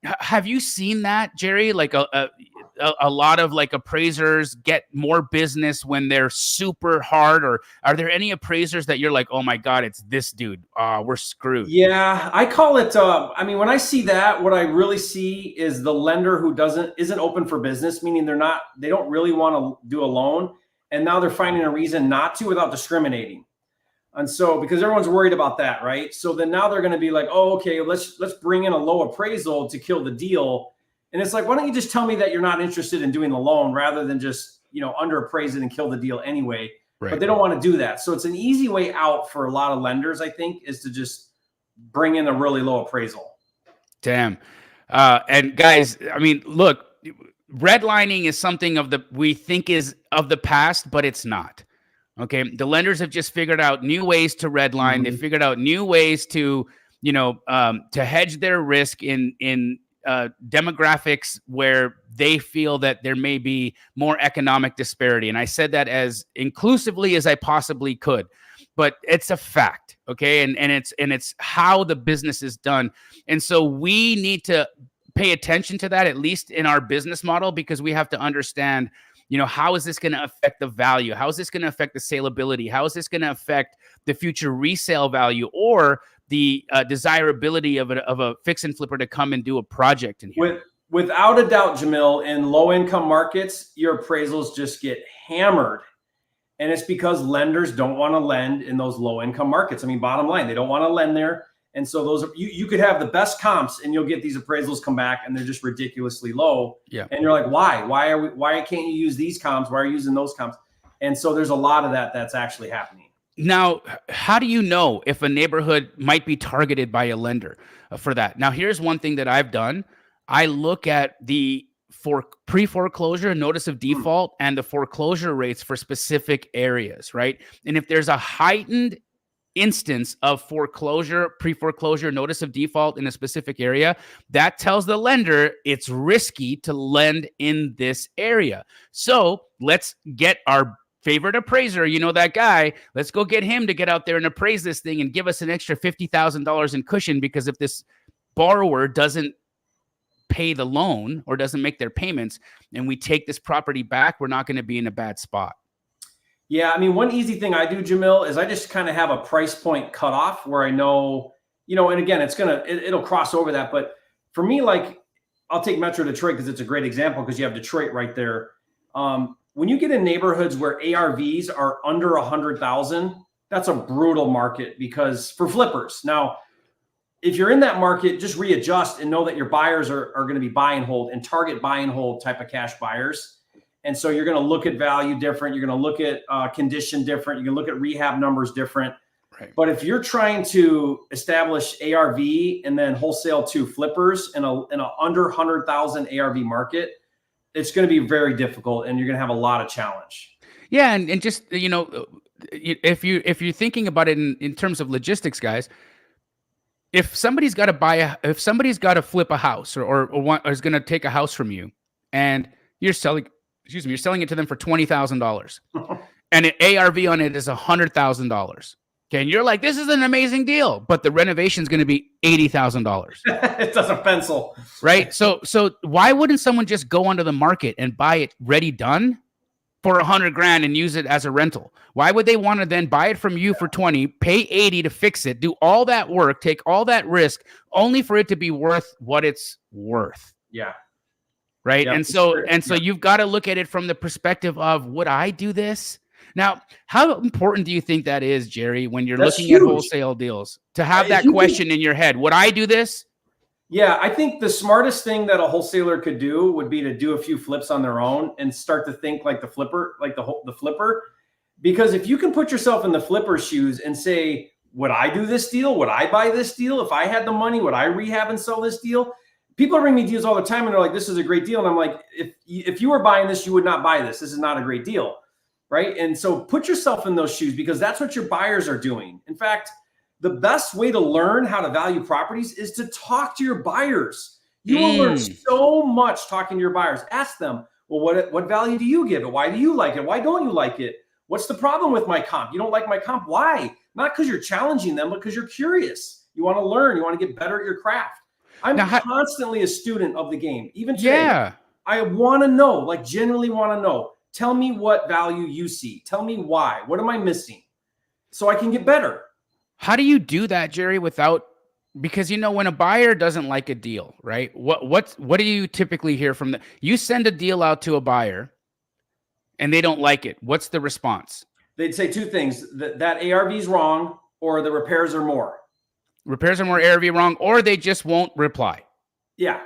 Have you seen that, Jerry? Like a lot of like appraisers get more business when they're super hard, or are there any appraisers that you're like, oh my God, it's this dude. We're screwed. Yeah, I call it, I mean, when I see that, what I really see is the lender who isn't open for business, meaning they don't really want to do a loan. And now they're finding a reason not to without discriminating. And so, because everyone's worried about that, right? So then now they're going to be like, oh, okay, let's bring in a low appraisal to kill the deal. And it's like, why don't you just tell me that you're not interested in doing the loan rather than just, you know, under appraise it and kill the deal anyway. Right. But they don't want to do that. So it's an easy way out for a lot of lenders, I think, is to just bring in a really low appraisal. Damn. And guys, I mean, look, redlining is something we think is of the past, but it's not. Okay. The lenders have just figured out new ways to redline. Mm-hmm. They figured out new ways to, you know, to hedge their risk in demographics where they feel that there may be more economic disparity. And I said that as inclusively as I possibly could, but it's a fact. Okay. And it's how the business is done. And so we need to pay attention to that, at least in our business model, because we have to understand, you know, how is this going to affect the value? How is this going to affect the saleability? How is this going to affect the future resale value or the desirability of a fix and flipper to come and do a project in here? Without a doubt, Jamil, in low income markets, your appraisals just get hammered. And it's because lenders don't want to lend in those low income markets. I mean, bottom line, they don't want to lend there. And so those are, you could have the best comps and you'll get these appraisals come back and they're just ridiculously low. Yeah. And you're like, why can't you use these comps? Why are you using those comps? And so there's a lot of that's actually happening. Now, how do you know if a neighborhood might be targeted by a lender for that? Now, here's one thing that I've done. I look at the pre-foreclosure notice of default and the foreclosure rates for specific areas, right? And if there's a heightened instance of foreclosure, pre-foreclosure notice of default in a specific area, that tells the lender it's risky to lend in this area. So let's get our favorite appraiser, you know that guy, let's go get him to get out there and appraise this thing and give us an extra $50,000 in cushion, because if this borrower doesn't pay the loan or doesn't make their payments and we take this property back, we're not going to be in a bad spot. Yeah, I mean, one easy thing I do, Jamil, is I just kind of have a price point cutoff where I know, and again, it'll cross over that. But for me, like, I'll take Metro Detroit because it's a great example because you have Detroit right there. When you get in neighborhoods where ARVs are under 100,000, that's a brutal market because for flippers. Now, if you're in that market, just readjust and know that your buyers are going to be buy and hold and target buy and hold type of cash buyers. And so you're going to look at value different. You're going to look at condition different. You're going to look at rehab numbers different. Right. But if you're trying to establish ARV and then wholesale to flippers in a under 100,000 ARV market, it's going to be very difficult and you're going to have a lot of challenge. Yeah. And just, if you're thinking about it in terms of logistics, guys, if somebody's got to flip a house or is going to take a house from you and you're selling it to them for $20,000 and an ARV on it is $100,000. Okay. And you're like, this is an amazing deal, but the renovation is going to be $80,000. It doesn't pencil. Right. So why wouldn't someone just go onto the market and buy it ready done for $100,000 and use it as a rental? Why would they want to then buy it from you for 20, pay 80 to fix it, do all that work, take all that risk only for it to be worth what it's worth? Yeah. Right. Yep. And so you've got to look at it from the perspective of, would I do this? Now, how important do you think that is, Jerry, when you're looking at wholesale deals, to have that question in your head? Would I do this? Yeah, I think the smartest thing that a wholesaler could do would be to do a few flips on their own and start to think like the flipper, the flipper. Because if you can put yourself in the flipper's shoes and say, would I do this deal? Would I buy this deal? If I had the money, would I rehab and sell this deal? People bring me deals all the time and they're like, this is a great deal. And I'm like, if you were buying this, you would not buy this. This is not a great deal. Right. And so put yourself in those shoes because that's what your buyers are doing. In fact, the best way to learn how to value properties is to talk to your buyers. You will learn so much talking to your buyers. Ask them, well, what value do you give it? Why do you like it? Why don't you like it? What's the problem with my comp? You don't like my comp. Why? Not because you're challenging them, but because you're curious. You want to learn. You want to get better at your craft. I'm constantly a student of the game. Even today, I want to know, like genuinely want to know. Tell me what value you see. Tell me why. What am I missing? So I can get better. How do you do that, Jerry, because when a buyer doesn't like a deal, right? What do you typically hear from them? You send a deal out to a buyer and they don't like it. What's the response? They'd say two things, that ARV is wrong or the repairs are more. Repairs are more, ARV wrong, or they just won't reply. Yeah.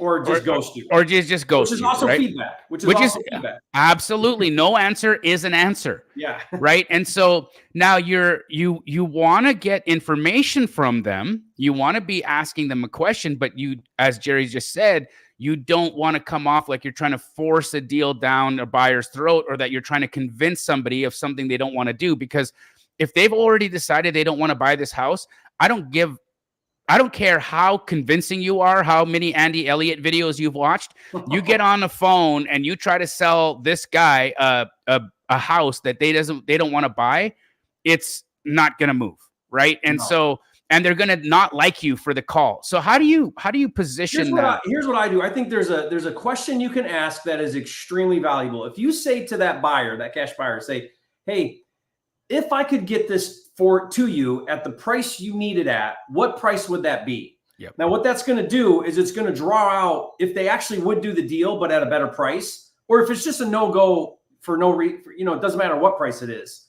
Or just ghost you. Or just ghost you. Which is also right? feedback. Which is feedback. Absolutely. No answer is an answer. Yeah. Right. And so now you want to get information from them. You want to be asking them a question, but you, as Jerry just said, you don't want to come off like you're trying to force a deal down a buyer's throat or that you're trying to convince somebody of something they don't want to do. Because if they've already decided they don't want to buy this house, I don't care how convincing you are, how many Andy Elliott videos you've watched. You get on the phone and you try to sell this guy a house that they don't want to buy. It's not going to move, right? And and they're going to not like you for the call. So how do you position that? Here's what I do. I think there's a question you can ask that is extremely valuable. If you say to that buyer, that cash buyer, say, hey, if I could get this to you at the price you need it at, what price would that be? Yep. Now, what that's going to do is it's going to draw out if they actually would do the deal, but at a better price, or if it's just a no-go for it doesn't matter what price it is.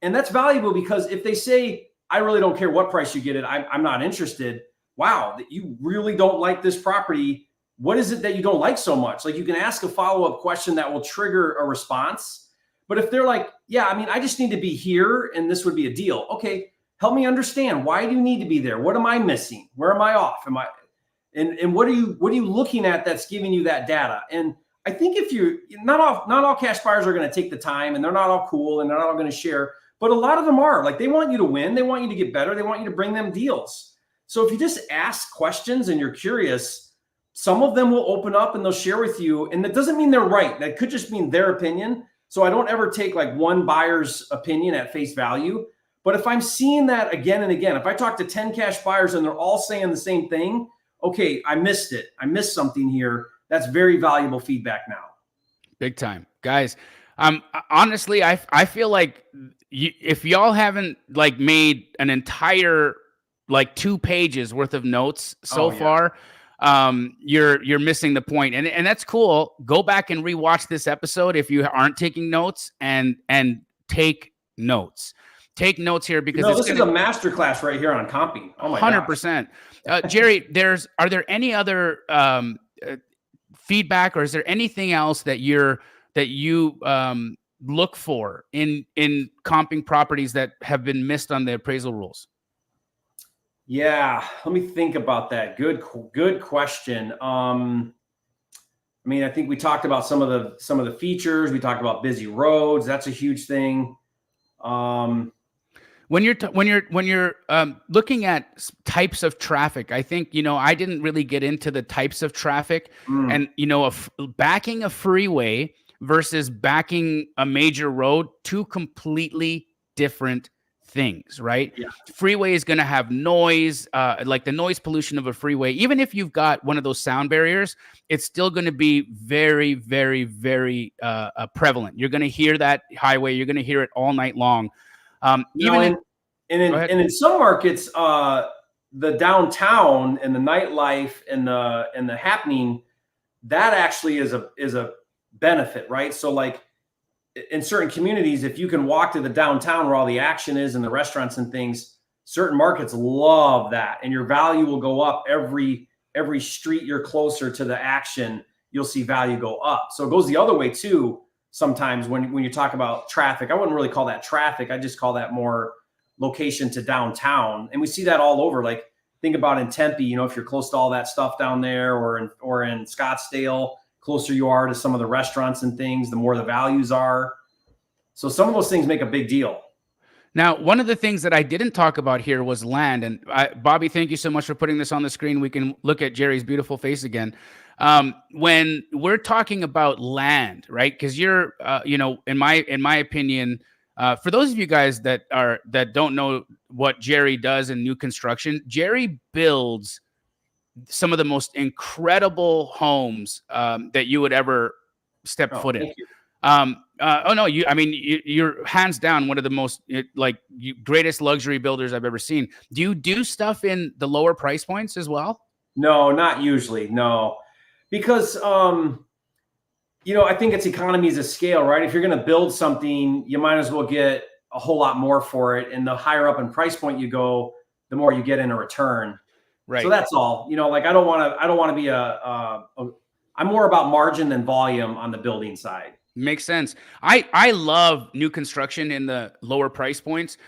And that's valuable because if they say, I really don't care what price you get it, I'm not interested. Wow, that you really don't like this property. What is it that you don't like so much? Like, you can ask a follow-up question that will trigger a response. But if they're like, yeah, I mean, I just need to be here and this would be a deal. Okay, help me understand. Why do you need to be there? What am I missing? Where am I off? And what are you looking at that's giving you that data? And I think if you not all cash buyers are going to take the time, and they're not all cool, and they're not all going to share, but a lot of them are. Like, they want you to win, they want you to get better, they want you to bring them deals. So if you just ask questions and you're curious, some of them will open up and they'll share with you. And that doesn't mean they're right. That could just mean their opinion. So I don't ever take like one buyer's opinion at face value. But if I'm seeing that again and again, if I talk to 10 cash buyers and they're all saying the same thing, okay, I missed it. I missed something here. That's very valuable feedback now. Big time, guys. Honestly, I feel like if y'all haven't like made an entire like 2 pages worth of notes so far, you're missing the point. And that's cool. Go back and rewatch this episode if you aren't taking notes, and take notes. Take notes here, because this is a masterclass right here on comping. Oh my 100%. Jerry, are there any other feedback, or is there anything else that you look for in comping properties that have been missed on the appraisal rules? Yeah, let me think about that. Good question. I mean, I think we talked about some of the features. We talked about busy roads. That's a huge thing. When you're looking at types of traffic, I think, I didn't really get into the types of traffic, and, backing a freeway versus backing a major road, 2 completely different things, right? Yeah. Freeway is going to have noise, like the noise pollution of a freeway. Even if you've got one of those sound barriers, it's still going to be very, very, very prevalent. You're going to hear that highway. You're going to hear it all night long. In some markets, the downtown and the nightlife and the happening, that actually is a benefit, right? So like in certain communities, if you can walk to the downtown where all the action is and the restaurants and things, certain markets love that, and your value will go up every street you're closer to the action. You'll see value go up. So it goes the other way too. Sometimes when you talk about traffic, I wouldn't really call that traffic. I just call that more location to downtown. And we see that all over. Like, think about in Tempe, if you're close to all that stuff down there, or in Scottsdale, closer you are to some of the restaurants and things, the more the values are. So some of those things make a big deal. Now, one of the things that I didn't talk about here was land. And Bobby, thank you so much for putting this on the screen. We can look at Jerry's beautiful face again. When we're talking about land, right? Because you're, in my opinion, for those of you guys that don't know what Jerry does in new construction, Jerry builds some of the most incredible homes that you would ever step foot in. You're hands down one of the most greatest luxury builders I've ever seen. Do you do stuff in the lower price points as well? No, not usually. No, because I think it's economies of scale, right? If you're going to build something, you might as well get a whole lot more for it. And the higher up in price point you go, the more you get in a return. Right. So that's all. I don't want to be I'm more about margin than volume on the building side. Makes sense. I love new construction in the lower price points,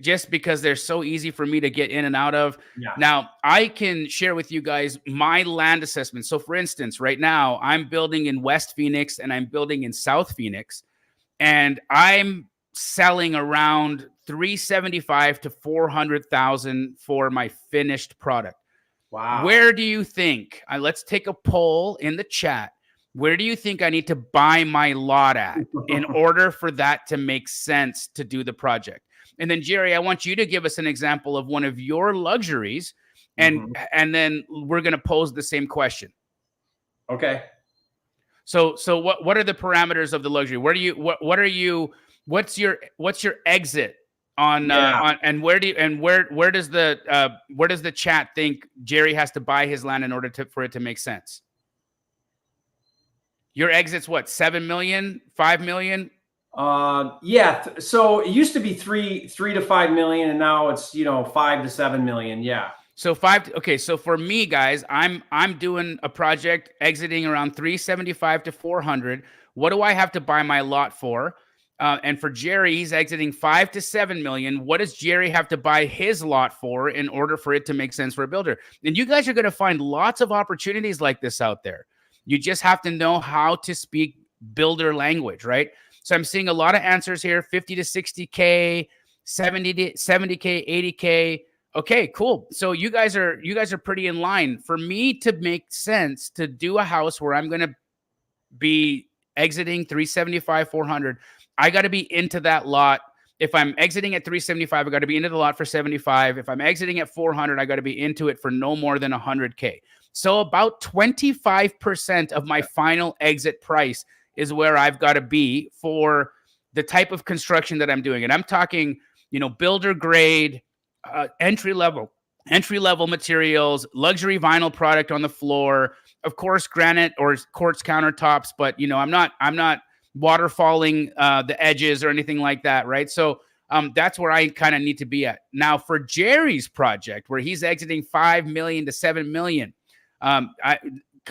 just because they're so easy for me to get in and out of. Yeah. Now, I can share with you guys my land assessment. So for instance, right now I'm building in West Phoenix and I'm building in South Phoenix, and I'm selling around $375,000 to $400,000 for my finished product. Wow. Where do you think, let's take a poll in the chat. Where do you think I need to buy my lot at in order for that to make sense to do the project? And then Jerry, I want you to give us an example of one of your luxuries, and then we're going to pose the same question. Okay. So what are the parameters of the luxury? What's your exit on and where does the chat think Jerry has to buy his land in order for it to make sense? Your exit's what, 7 million, 5 million? Yeah. So it used to be 3 to 5 million, and now it's 5 to 7 million. Yeah. So okay. So for me, guys, I'm doing a project exiting around 375 to 400. What do I have to buy my lot for? And for Jerry, he's exiting 5 to 7 million. What does Jerry have to buy his lot for in order for it to make sense for a builder? And you guys are going to find lots of opportunities like this out there. You just have to know how to speak builder language, right? So I'm seeing a lot of answers here: 50 to 60K, 70 to 70K, 80K. Okay, cool. So you guys are pretty in line. For me to make sense to do a house where I'm going to be exiting 375, 400, I got to be into that lot. If I'm exiting at 375, I got to be into the lot for 75. If I'm exiting at 400, I got to be into it for no more than 100K. So about 25% of my final exit price is where I've got to be for the type of construction that I'm doing. And I'm talking, builder grade, entry level materials, luxury vinyl product on the floor, of course, granite or quartz countertops, but I'm not waterfalling the edges or anything like that, right? So that's where I kind of need to be at. Now for Jerry's project, where he's exiting 5 million to 7 million,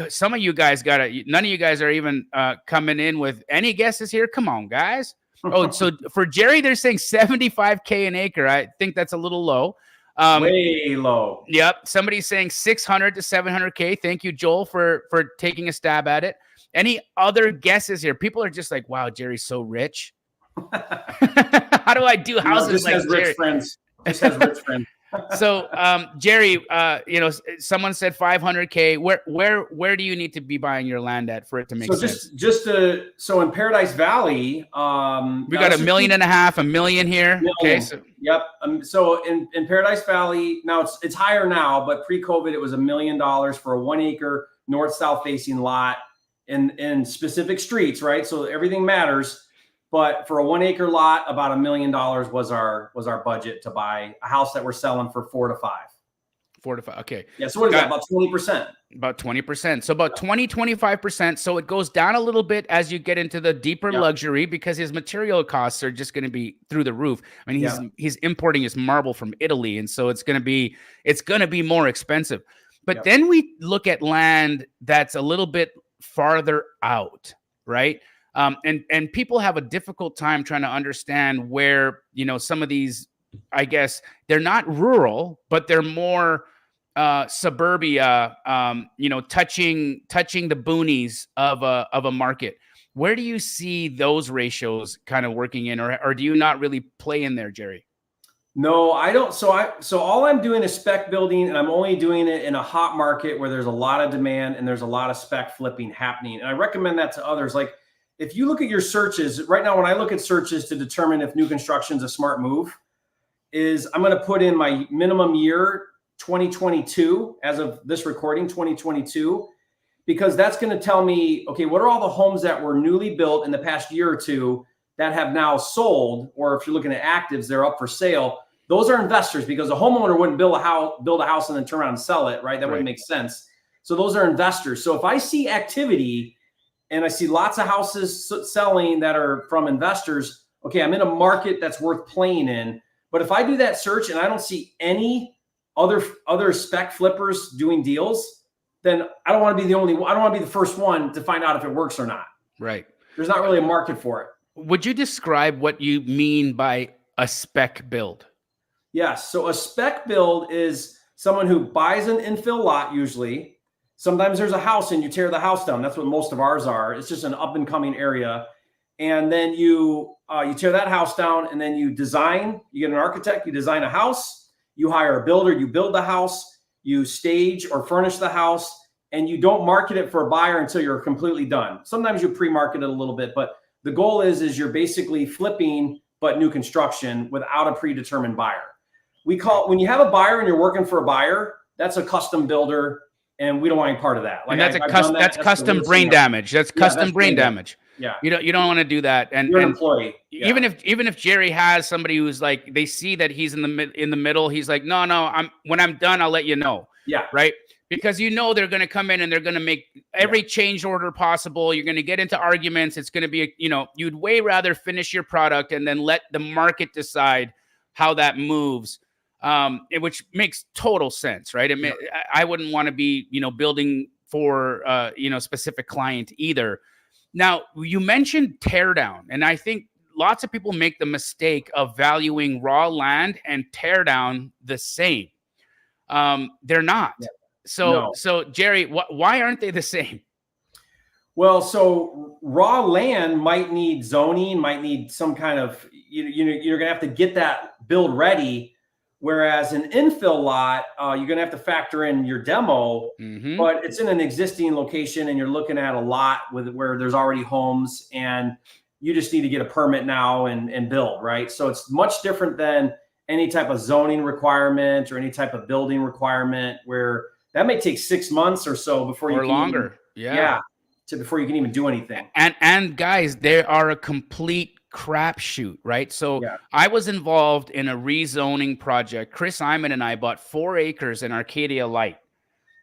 some of you guys none of you guys are even coming in with any guesses here. Come on, guys. Oh, so for Jerry, they're saying 75K an acre. I think that's a little low. Way low. Yep. Somebody's saying 600 to 700K. Thank you, Joel, for taking a stab at it. Any other guesses here? People are just like, wow, Jerry's so rich. How do I do houses like Jerry? Rich friends. Just has rich friends. So, Jerry, someone said 500K. Where do you need to be buying your land at for it to make sense? So in Paradise Valley, we got $1.5 million, $1 million here. Okay. So. Yep. So in Paradise Valley, now it's higher now, but pre-COVID, it was $1 million for a 1 acre north-south facing lot in specific streets, right? So everything matters. But for a 1 acre lot, about $1 million was our budget to buy a house that we're selling for 4 to 5. 4 to 5. Okay. Yeah. So what is that? About 20%. About 20%. So about 25%. So it goes down a little bit as you get into the deeper luxury, because his material costs are just going to be through the roof. I mean, he's importing his marble from Italy, and so it's going to be more expensive. But then we look at land that's a little bit farther out, right? And people have a difficult time trying to understand where, some of these, I guess, they're not rural, but they're more suburbia, touching the boonies of a market. Where do you see those ratios kind of working in, or do you not really play in there, Jerry? No, I don't. So all I'm doing is spec building, and I'm only doing it in a hot market where there's a lot of demand and there's a lot of spec flipping happening. And I recommend that to others. Like, if you look at your searches right now, when I look at searches to determine if new construction is a smart move, I'm going to put in my minimum year 2022 as of this recording, 2022, because that's going to tell me, okay, what are all the homes that were newly built in the past year or two that have now sold, or if you're looking at actives, they're up for sale. Those are investors, because a homeowner wouldn't build a house and then turn around and sell it, right? That wouldn't make sense. So those are investors. So if I see activity and I see lots of houses selling that are from investors, okay, I'm in a market that's worth playing in. But if I do that search and I don't see any other spec flippers doing deals, then I don't want to be I don't want to be the first one to find out if it works or not. Right. There's not really a market for it. Would you describe what you mean by a spec build? Yes. So a spec build is someone who buys an infill lot usually. Sometimes there's a house and you tear the house down. That's what most of ours are. It's just an up and coming area. And then you tear that house down, and then you get an architect, you design a house, you hire a builder, you build the house, you stage or furnish the house, and you don't market it for a buyer until you're completely done. Sometimes you pre-market it a little bit, but the goal is you're basically flipping, but new construction without a predetermined buyer. When you have a buyer and you're working for a buyer, that's a custom builder. And we don't want any part of that. Like, and that's custom brain damage. That's custom brain damage. Yeah. You don't want to do that. And you're an employee. Yeah. Even if Jerry has somebody who's like, they see that he's in the middle, he's like, no, when I'm done, I'll let you know. Yeah. Right. Because they're going to come in and they're going to make every change order possible. You're going to get into arguments. It's going to be, you'd way rather finish your product and then let the market decide how that moves, which makes total sense, right? I wouldn't want to be, building for, specific client either. Now, you mentioned teardown, and I think lots of people make the mistake of valuing raw land and teardown the same. They're not. Yeah. So Jerry, why aren't they the same? Well, so raw land might need zoning, might need some kind of, you're going to have to get that build ready. Whereas an infill lot, you're going to have to factor in your demo, but it's in an existing location and you're looking at a lot where there's already homes and you just need to get a permit now and build, right? So it's much different than any type of zoning requirement or any type of building requirement where that may take 6 months or so before you can longer. Before you can even do anything. And guys, they are a complete crapshoot, right? So I was involved in a rezoning project. Chris Iman and I bought 4 acres in Arcadia Light,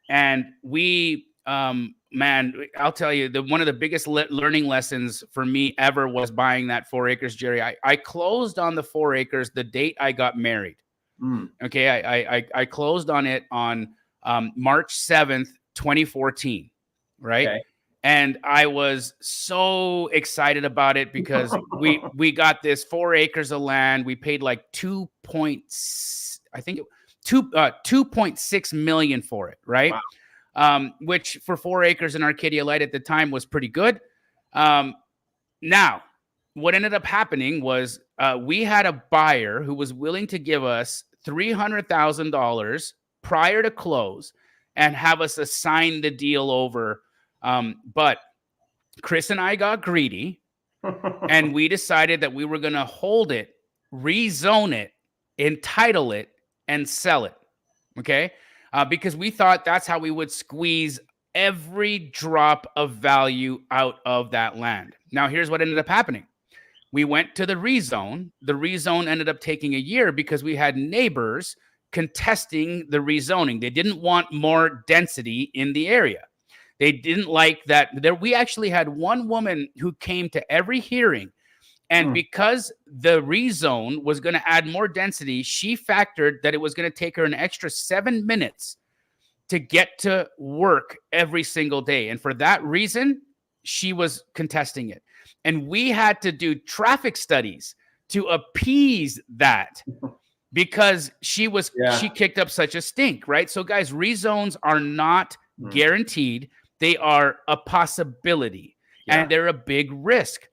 and we, man, I'll tell you, one of the biggest learning lessons for me ever was buying that 4 acres, Jerry. I closed on the 4 acres the date I got married. Okay, I closed on it on March 7th, 2014, right? Okay. And I was so excited about it because we got this 4 acres of land. We paid like 2.6 million for it, right? Wow. Which for 4 acres in Arcadia Light at the time was pretty good. Now, what ended up happening was we had a buyer who was willing to give us $300,000 prior to close and have us assign the deal over. But Chris and I got greedy and we decided that we were going to hold it, rezone it, entitle it, and sell it. Okay. Because we thought that's how we would squeeze every drop of value out of that land. Now, here's what ended up happening. We went to the rezone. The rezone ended up taking a year because we had neighbors contesting the rezoning. They didn't want more density in the area. They didn't like that. We actually had one woman who came to every hearing, and because the rezone was going to add more density, she factored that it was going to take her an extra 7 minutes to get to work every single day. And for that reason, she was contesting it. And we had to do traffic studies to appease that because she kicked up such a stink, right? So guys, rezones are not guaranteed. They are a possibility and they're a big risk.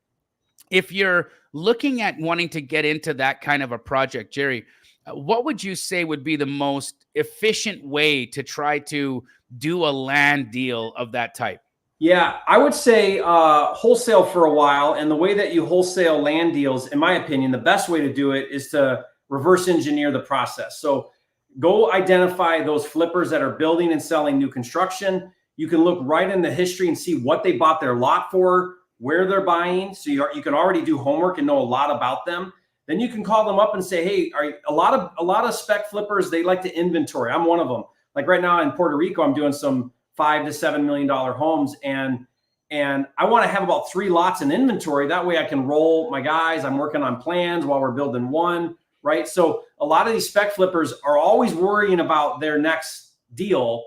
If you're looking at wanting to get into that kind of a project, Jerry, what would you say would be the most efficient way to try to do a land deal of that type? Yeah, I would say wholesale for a while. And the way that you wholesale land deals, in my opinion, the best way to do it is to reverse engineer the process. So go identify those flippers that are building and selling new construction. You can look right in the history and see what they bought their lot for, where they're buying. So you can already do homework and know a lot about them. Then you can call them up and say, hey, a lot of spec flippers, they like to inventory. I'm one of them. Like right now in Puerto Rico, I'm doing some $5 to $7 million homes. And I want to have about 3 lots in inventory. That way I can roll my guys. I'm working on plans while we're building one, right? So a lot of these spec flippers are always worrying about their next deal,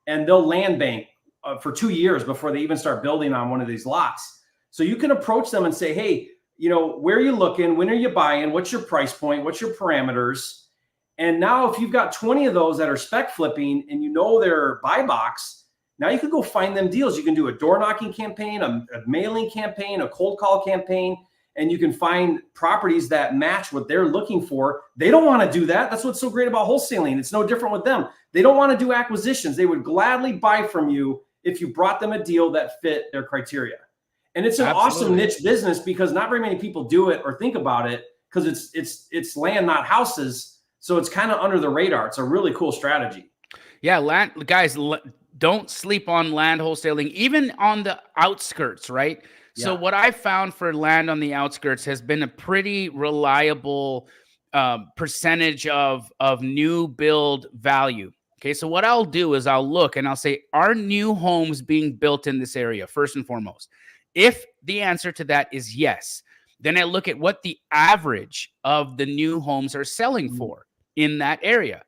and they'll land bank for 2 years before they even start building on one of these lots. So you can approach them and say, hey, where are you looking? When are you buying? What's your price point? What's your parameters? And now if you've got 20 of those that are spec flipping and they're buy box, now you can go find them deals. You can do a door knocking campaign, a mailing campaign, a cold call campaign, and you can find properties that match what they're looking for. They don't want to do that. That's what's so great about wholesaling. It's no different with them. They don't want to do acquisitions. They would gladly buy from you if you brought them a deal that fit their criteria. And it's an awesome niche business because not very many people do it or think about it because it's land, not houses. So it's kind of under the radar. It's a really cool strategy. Yeah, guys, don't sleep on land wholesaling, even on the outskirts, right? So what I found for land on the outskirts has been a pretty reliable percentage of new build value. Okay, so what I'll do is I'll look and I'll say, are new homes being built in this area, first and foremost? If the answer to that is yes, then I look at what the average of the new homes are selling for in that area.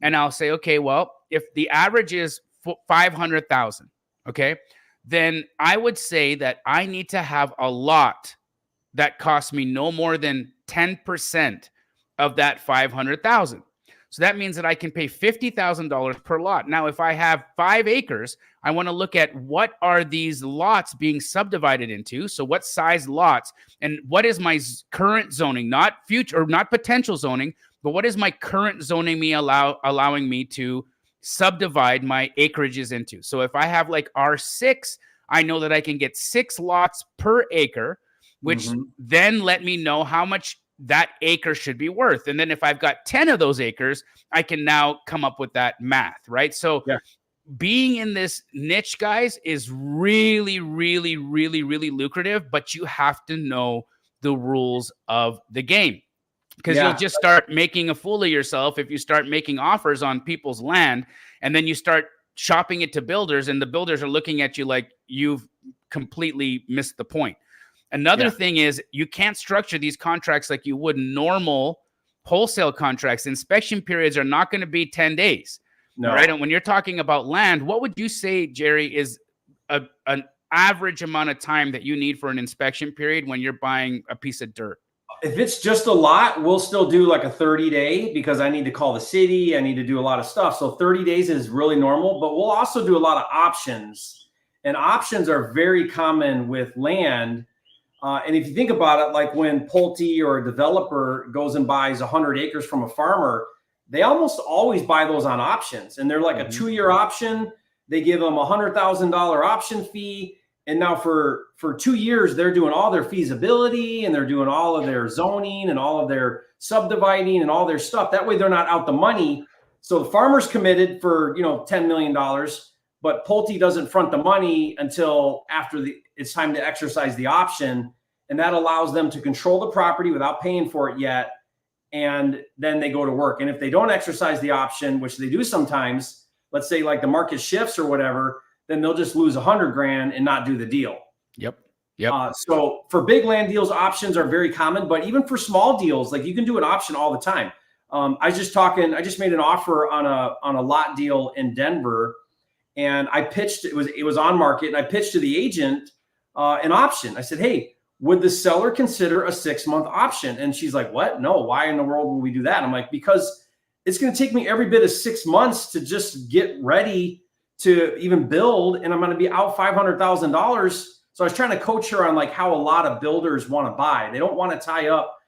And I'll say, okay, well, if the average is 500,000, okay, then I would say that I need to have a lot that costs me no more than 10% of that 500,000. So that means that I can pay $50,000 per lot. Now, if I have 5 acres, I want to look at what are these lots being subdivided into. So what size lots, and what is my current zoning, not future or not potential zoning, but what is my current zoning allowing me to subdivide my acreages into? So if I have like R6, I know that I can get 6 lots per acre, which then let me know how much that acre should be worth. And then if I've got 10 of those acres, I can now come up with that math, right? So being in this niche, guys, is really, really, really, really lucrative, but you have to know the rules of the game, because you'll just start making a fool of yourself if you start making offers on people's land and then you start shopping it to builders and the builders are looking at you like you've completely missed the point. Another thing is you can't structure these contracts like you would normal wholesale contracts. Inspection periods are not going to be 10 days. No. Right? And when you're talking about land, what would you say, Jerry, is an average amount of time that you need for an inspection period when you're buying a piece of dirt? If it's just a lot, we'll still do like a 30-day because I need to call the city. I need to do a lot of stuff. So 30 days is really normal, but we'll also do a lot of options. And options are very common with land. And if you think about it, like when Pulte or a developer goes and buys 100 acres from a farmer, they almost always buy those on options. And they're like a 2-year option. They give them $100,000 option fee. And now for 2 years, they're doing all their feasibility and they're doing all of their zoning and all of their subdividing and all their stuff. That way they're not out the money. So the farmer's committed for, $10 million, but Pulte doesn't front the money until after it's time to exercise the option. And that allows them to control the property without paying for it yet. And then they go to work. And if they don't exercise the option, which they do sometimes, let's say like the market shifts or whatever, then they'll just lose $100,000 and not do the deal. Yep. So for big land deals, options are very common, but even for small deals, like you can do an option all the time. I just made an offer on a lot deal in Denver, and I pitched, it was on market, and I pitched to the agent an option. I said, hey, would the seller consider a 6-month option? And she's like, what? No, why in the world would we do that? I'm like, because it's going to take me every bit of 6 months to just get ready to even build, and I'm going to be out $500,000. So I was trying to coach her on like how a lot of builders want to buy. They don't want to tie up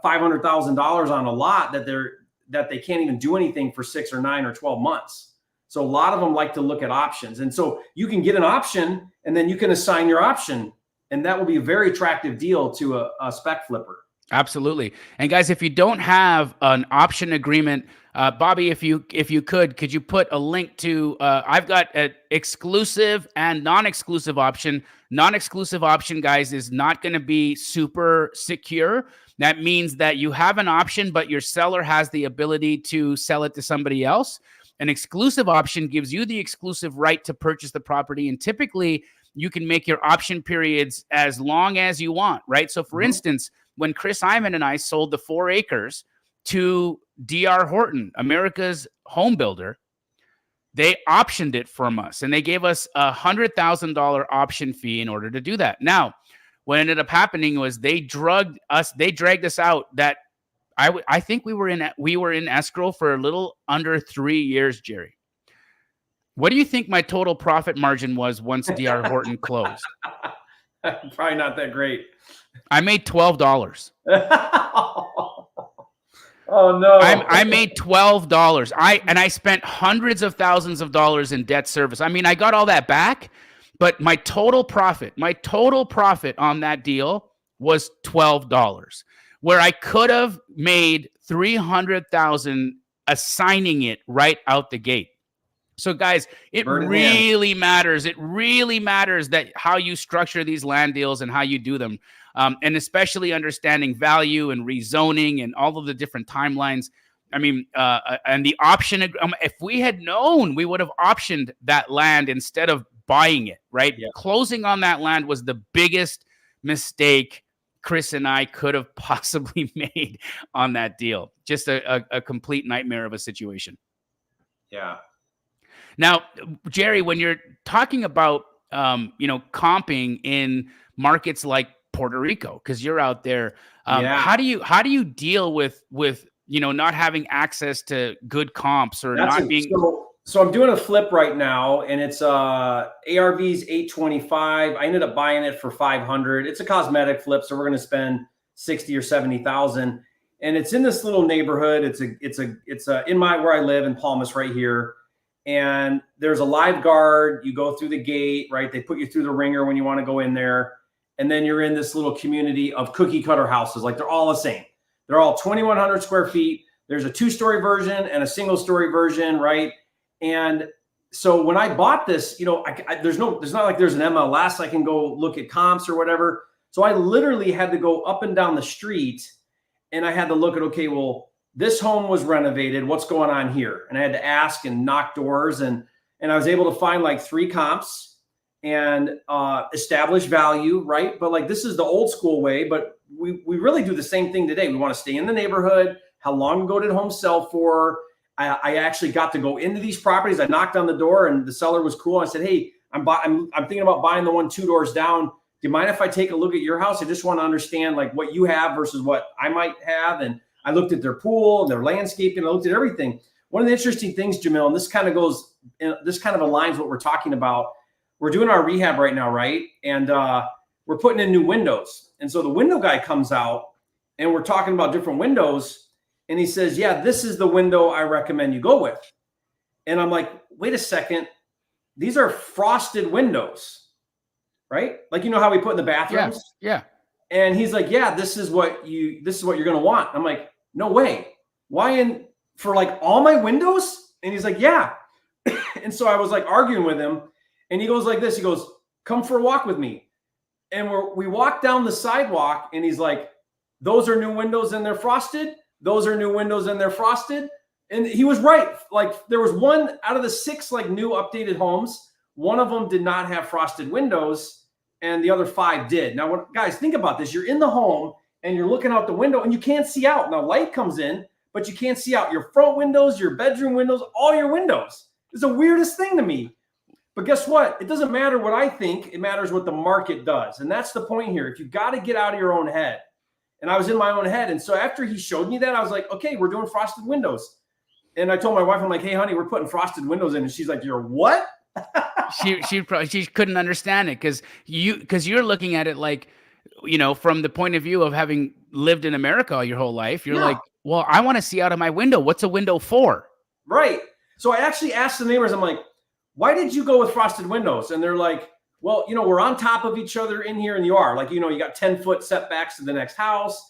$500,000 on a lot that they can't even do anything for 6 or 9 or 12 months. So a lot of them like to look at options. And so you can get an option and then you can assign your option, and that will be a very attractive deal to a spec flipper. Absolutely. And guys, if you don't have an option agreement, Bobby, if you could you put a link to, I've got an exclusive and non-exclusive option. Non-exclusive option, guys, is not going to be super secure. That means that you have an option, but your seller has the ability to sell it to somebody else. An exclusive option gives you the exclusive right to purchase the property. And typically you can make your option periods as long as you want, right? So for instance, when Chris Iman and I sold the 4 acres to D.R. Horton, America's home builder, they optioned it from us, and they gave us a $100,000 option fee in order to do that. Now, what ended up happening was they dragged us out. That I think we were in escrow for a little under 3 years, Jerry. What do you think my total profit margin was once D.R. Horton closed? Probably not that great. I made $12. Oh no! I made $12. I spent hundreds of thousands of dollars in debt service. I mean, I got all that back, but my total profit on that deal was $12, where I could have made $300,000 assigning it right out the gate. So guys, it really matters. It really matters that how you structure these land deals and how you do them. And especially understanding value and rezoning and all of the different timelines. I mean, and the option, if we had known, we would have optioned that land instead of buying it, right? Yeah. Closing on that land was the biggest mistake Chris and I could have possibly made on that deal. Just a complete nightmare of a situation. Yeah. Now, Jerry, when you're talking about, comping in markets like Puerto Rico, because you're out there, how do you deal with not having access to good comps or So I'm doing a flip right now, and it's ARV's 825. I ended up buying it for 500. It's a cosmetic flip, so we're going to spend 60 or 70,000. And it's in this little neighborhood. It's in where I live in Palmas right here. And there's a live guard. You go through the gate, right? They put you through the ringer when you want to go in there. And then you're in this little community of cookie cutter houses. Like, they're all the same. They're all 2,100 square feet. There's a 2-story version and a single story version, right? And so when I bought this, there's not like there's an MLS I can go look at comps or whatever. So I literally had to go up and down the street, and I had to look at, okay, well, this home was renovated. What's going on here? And I had to ask and knock doors, and I was able to find like 3 comps and establish value, right? But like, this is the old school way, but we really do the same thing today. We want to stay in the neighborhood. How long ago did homes sell for? I actually got to go into these properties. I knocked on the door, and the seller was cool. I said, hey, I'm thinking about buying the one 2 doors down. Do you mind if I take a look at your house? I just want to understand like what you have versus what I might have. And I looked at their pool and their landscaping. I looked at everything. One of the interesting things, Jamil, and this kind of aligns what we're talking about. We're doing our rehab right now, right? And we're putting in new windows. And so the window guy comes out, and we're talking about different windows. And he says, yeah, this is the window I recommend you go with. And I'm like, wait a second. These are frosted windows, right? Like, how we put in the bathrooms? Yeah. And he's like, yeah, this is what you're going to want. I'm like, no way. Why for like all my windows? And he's like, yeah. And so I was like arguing with him, and he goes like this. He goes, come for a walk with me. And we walk down the sidewalk, and he's like, those are new windows and they're frosted. Those are new windows and they're frosted. And he was right. Like, there was 1 out of the 6 like new updated homes. 1 of them did not have frosted windows, and the other 5 did. Now, guys, think about this. You're in the home and you're looking out the window, and you can't see out. Now, light comes in, but you can't see out. Your front windows, your bedroom windows, all your windows. It's the weirdest thing to me. But guess what? It doesn't matter what I think. It matters what the market does. And that's the point here. If you got to get out of your own head. And I was in my own head. And so after he showed me that, I was like, okay, we're doing frosted windows. And I told my wife, I'm like, hey, honey, we're putting frosted windows in. And she's like, you're what? she couldn't understand it because you're looking at it like, from the point of view of having lived in America all your whole life. You're like, well, I want to see out of my window. What's a window for? Right. So I actually asked the neighbors, I'm like, why did you go with frosted windows? And they're like, well, we're on top of each other in here, and you are like, you got 10-foot setbacks to the next house.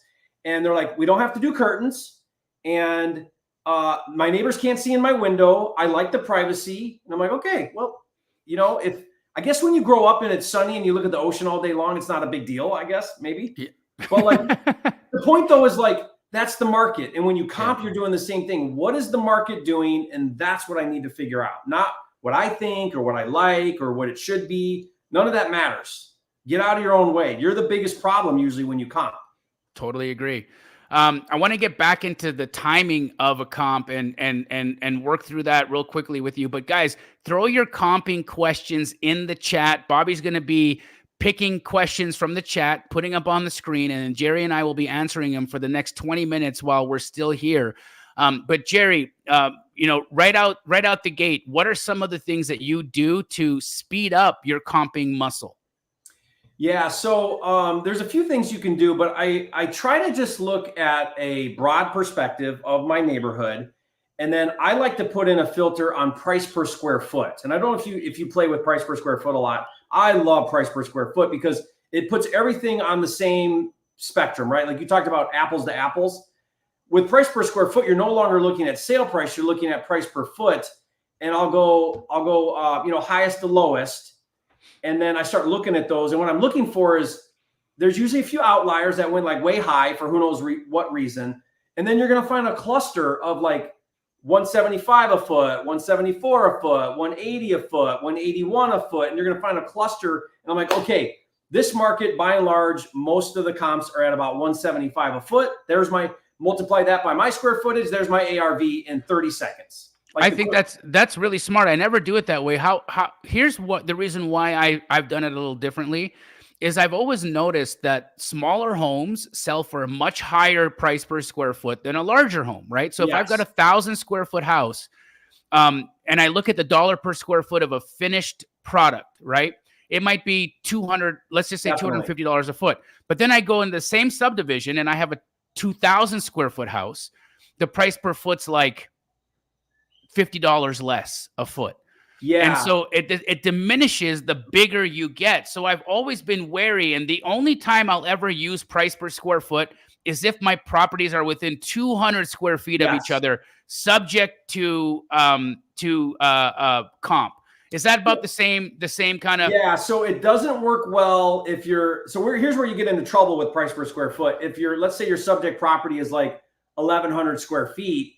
And they're like, we don't have to do curtains. And my neighbors can't see in my window. I like the privacy. And I'm like, okay, well, I guess when you grow up and it's sunny and you look at the ocean all day long, it's not a big deal, I guess, maybe. Yeah. But like, the point though is like, that's the market. And when you comp, you're doing the same thing. What is the market doing? And that's what I need to figure out. Not what I think or what I like or what it should be. None of that matters. Get out of your own way. You're the biggest problem usually when you comp. Totally agree. I want to get back into the timing of a comp and work through that real quickly with you. But guys, throw your comping questions in the chat. Bobby's going to be picking questions from the chat, putting up on the screen, and then Jerry and I will be answering them for the next 20 minutes while we're still here. But Jerry, right out the gate, what are some of the things that you do to speed up your comping muscle? Yeah, so there's a few things you can do, but I try to just look at a broad perspective of my neighborhood, and then I like to put in a filter on price per square foot. And I don't know if you play with price per square foot a lot. I love price per square foot because it puts everything on the same spectrum, right? Like you talked about apples to apples. With price per square foot, you're no longer looking at sale price, you're looking at price per foot. and I'll go, highest to lowest. And then I start looking at those. And what I'm looking for is there's usually a few outliers that went like way high for who knows what reason. And then you're going to find a cluster of like 175 a foot, 174 a foot, 180 a foot, 181 a foot. And you're going to find a cluster. And I'm like, okay, this market by and large, most of the comps are at about 175 a foot. There's multiply that by my square footage. There's my ARV in 30 seconds. I think that's really smart. I never do it that way. Here's what the reason why I've done it a little differently is I've always noticed that smaller homes sell for a much higher price per square foot than a larger home, right? So if I've got 1,000 square foot house, and I look at the dollar per square foot of a finished product, right? It might be 200, let's just say $250 a foot. But then I go in the same subdivision and I have a 2,000 square foot house. The price per foot's like $50 less a foot. Yeah. And so it diminishes the bigger you get. So I've always been wary. And the only time I'll ever use price per square foot is if my properties are within 200 square feet of each other, subject to comp. Is that about the same kind of? Yeah. So it doesn't work well if you're, here's where you get into trouble with price per square foot. If let's say your subject property is like 1,100 square feet,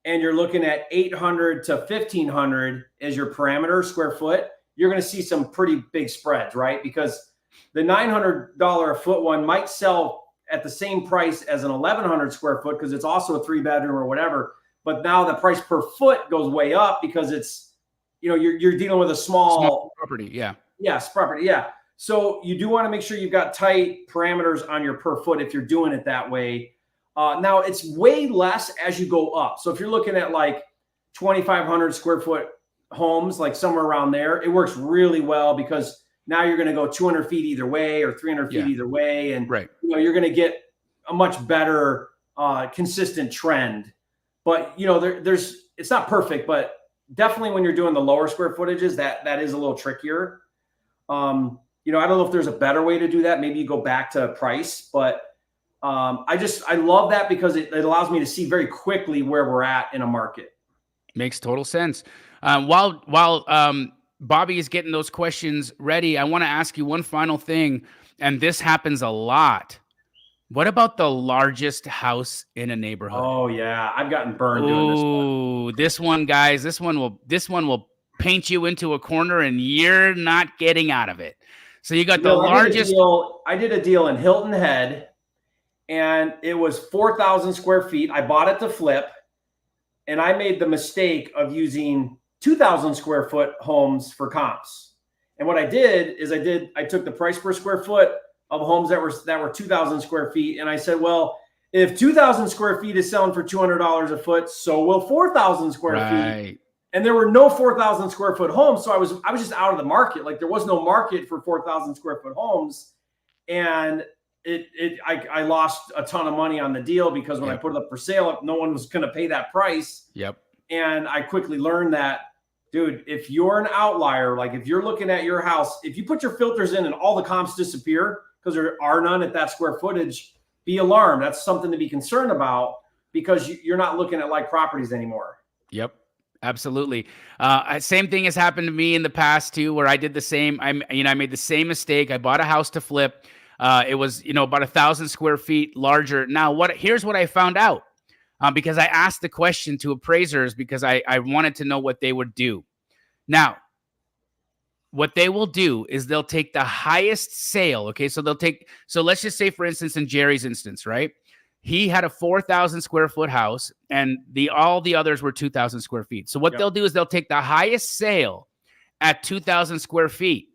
and you're looking at 800 to 1,500 as your parameter square foot, you're going to see some pretty big spreads, right? Because the $900 a foot one might sell at the same price as an 1,100 square foot because it's also a 3-bedroom or whatever. But now the price per foot goes way up because it's, you're dealing with a small property. Yeah. Yes, property. Yeah. So you do want to make sure you've got tight parameters on your per foot if you're doing it that way. Now it's way less as you go up. So if you're looking at like 2,500 square foot homes, like somewhere around there, it works really well because now you're going to go 200 feet either way or 300 feet either way. And you're going to get a much better consistent trend. But it's not perfect, but definitely when you're doing the lower square footages, that is a little trickier. I don't know if there's a better way to do that. Maybe you go back to price, but I love that because it allows me to see very quickly where we're at in a market. Makes total sense. While Bobby is getting those questions ready, I want to ask you one final thing, and this happens a lot. What about the largest house in a neighborhood? Oh yeah, I've gotten burned doing this one. Ooh, this one, guys, this one will paint you into a corner, and you're not getting out of it. So you got the largest. I did a deal in Hilton Head. And it was 4,000 square feet. I bought it to flip. And I made the mistake of using 2,000 square foot homes for comps. And what I did is I took the price per square foot of homes that were 2,000 square feet. And I said, well, if 2,000 square feet is selling for $200 a foot, so will 4,000 square feet. And there were no 4,000 square foot homes. So I was just out of the market. Like there was no market for 4,000 square foot homes. And I lost a ton of money on the deal because when I put it up for sale, no one was going to pay that price. Yep. And I quickly learned that, dude, if you're an outlier, like if you're looking at your house, if you put your filters in and all the comps disappear because there are none at that square footage, be alarmed. That's something to be concerned about because you're not looking at like properties anymore. Yep. Absolutely. Same thing has happened to me in the past too, where I did the same. I made the same mistake. I bought a house to flip. It was, about 1,000 square feet larger. Now, here's what I found out because I asked the question to appraisers because I wanted to know what they would do. Now, what they will do is they'll take the highest sale. Okay. So let's just say, for instance, in Jerry's instance, right? He had a 4,000 square foot house and all the others were 2,000 square feet. So what they'll do is they'll take the highest sale at 2,000 square feet.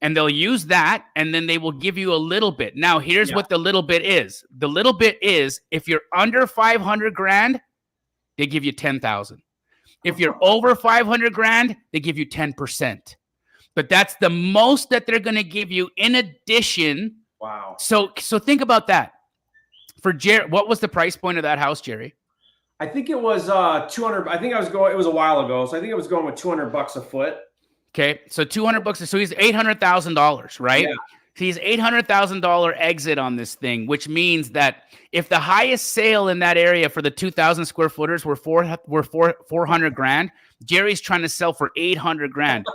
And they'll use that, and then they will give you a little bit. Now, here's what the little bit is. The little bit is if you're under 500 grand, they give you 10,000. If you're over 500 grand, they give you 10%. But that's the most that they're going to give you in addition. Wow. So think about that. For Jerry, what was the price point of that house, Jerry? I think it was 200. I think it was a while ago. So I think I was going with $200 a foot. Okay, so $200. So he's $800,000, right? Yeah. He's $800,000 exit on this thing, which means that if the highest sale in that area for the 2,000 square footers were 400 grand, Jerry's trying to sell for 800 grand.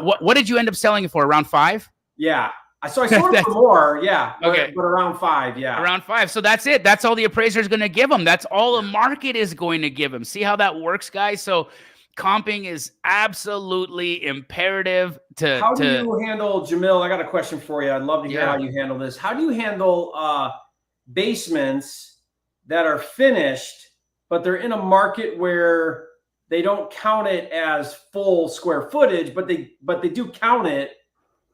What did you end up selling it for? Around 5? Yeah. So I sold it for more. Yeah. Okay. But around 5. Yeah. Around 5. So that's it. That's all the appraiser is going to give him. That's all the market is going to give him. See how that works, guys? So comping is absolutely imperative to. How do you handle, Jamil? I got a question for you. I'd love to hear how you handle this. How do you handle basements that are finished, but they're in a market where they don't count it as full square footage, but they do count it?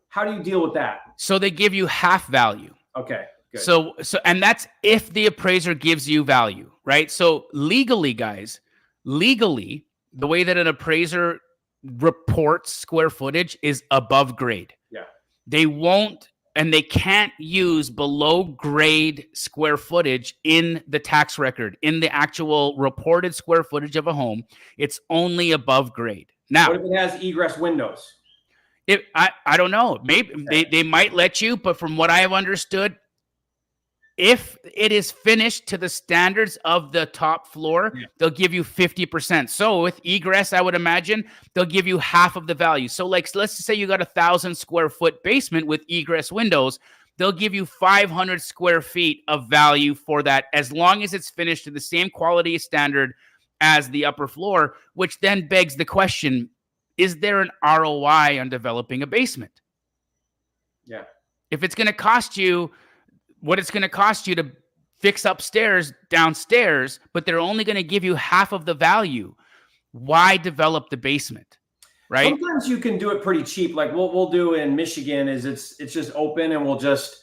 How do you deal with that? So they give you half value. Okay. Good. So and that's if the appraiser gives you value, right? So legally, guys, the way that an appraiser reports square footage is above grade. Yeah. They won't and they can't use below grade square footage in the tax record, in the actual reported square footage of a home. It's only above grade. Now, what if it has egress windows? I don't know. Maybe they might let you, but from what I have understood, if it is finished to the standards of the top floor, they'll give you 50%. So with egress, I would imagine they'll give you half of the value. So like, let's just say you got 1,000 square foot basement with egress windows. They'll give you 500 square feet of value for that, as long as it's finished to the same quality standard as the upper floor, which then begs the question, is there an ROI on developing a basement? Yeah. If it's going to cost you what it's going to cost you to fix upstairs, downstairs, but they're only going to give you half of the value, why develop the basement? Right? Sometimes you can do it pretty cheap. Like what we'll do in Michigan is it's just open, and we'll just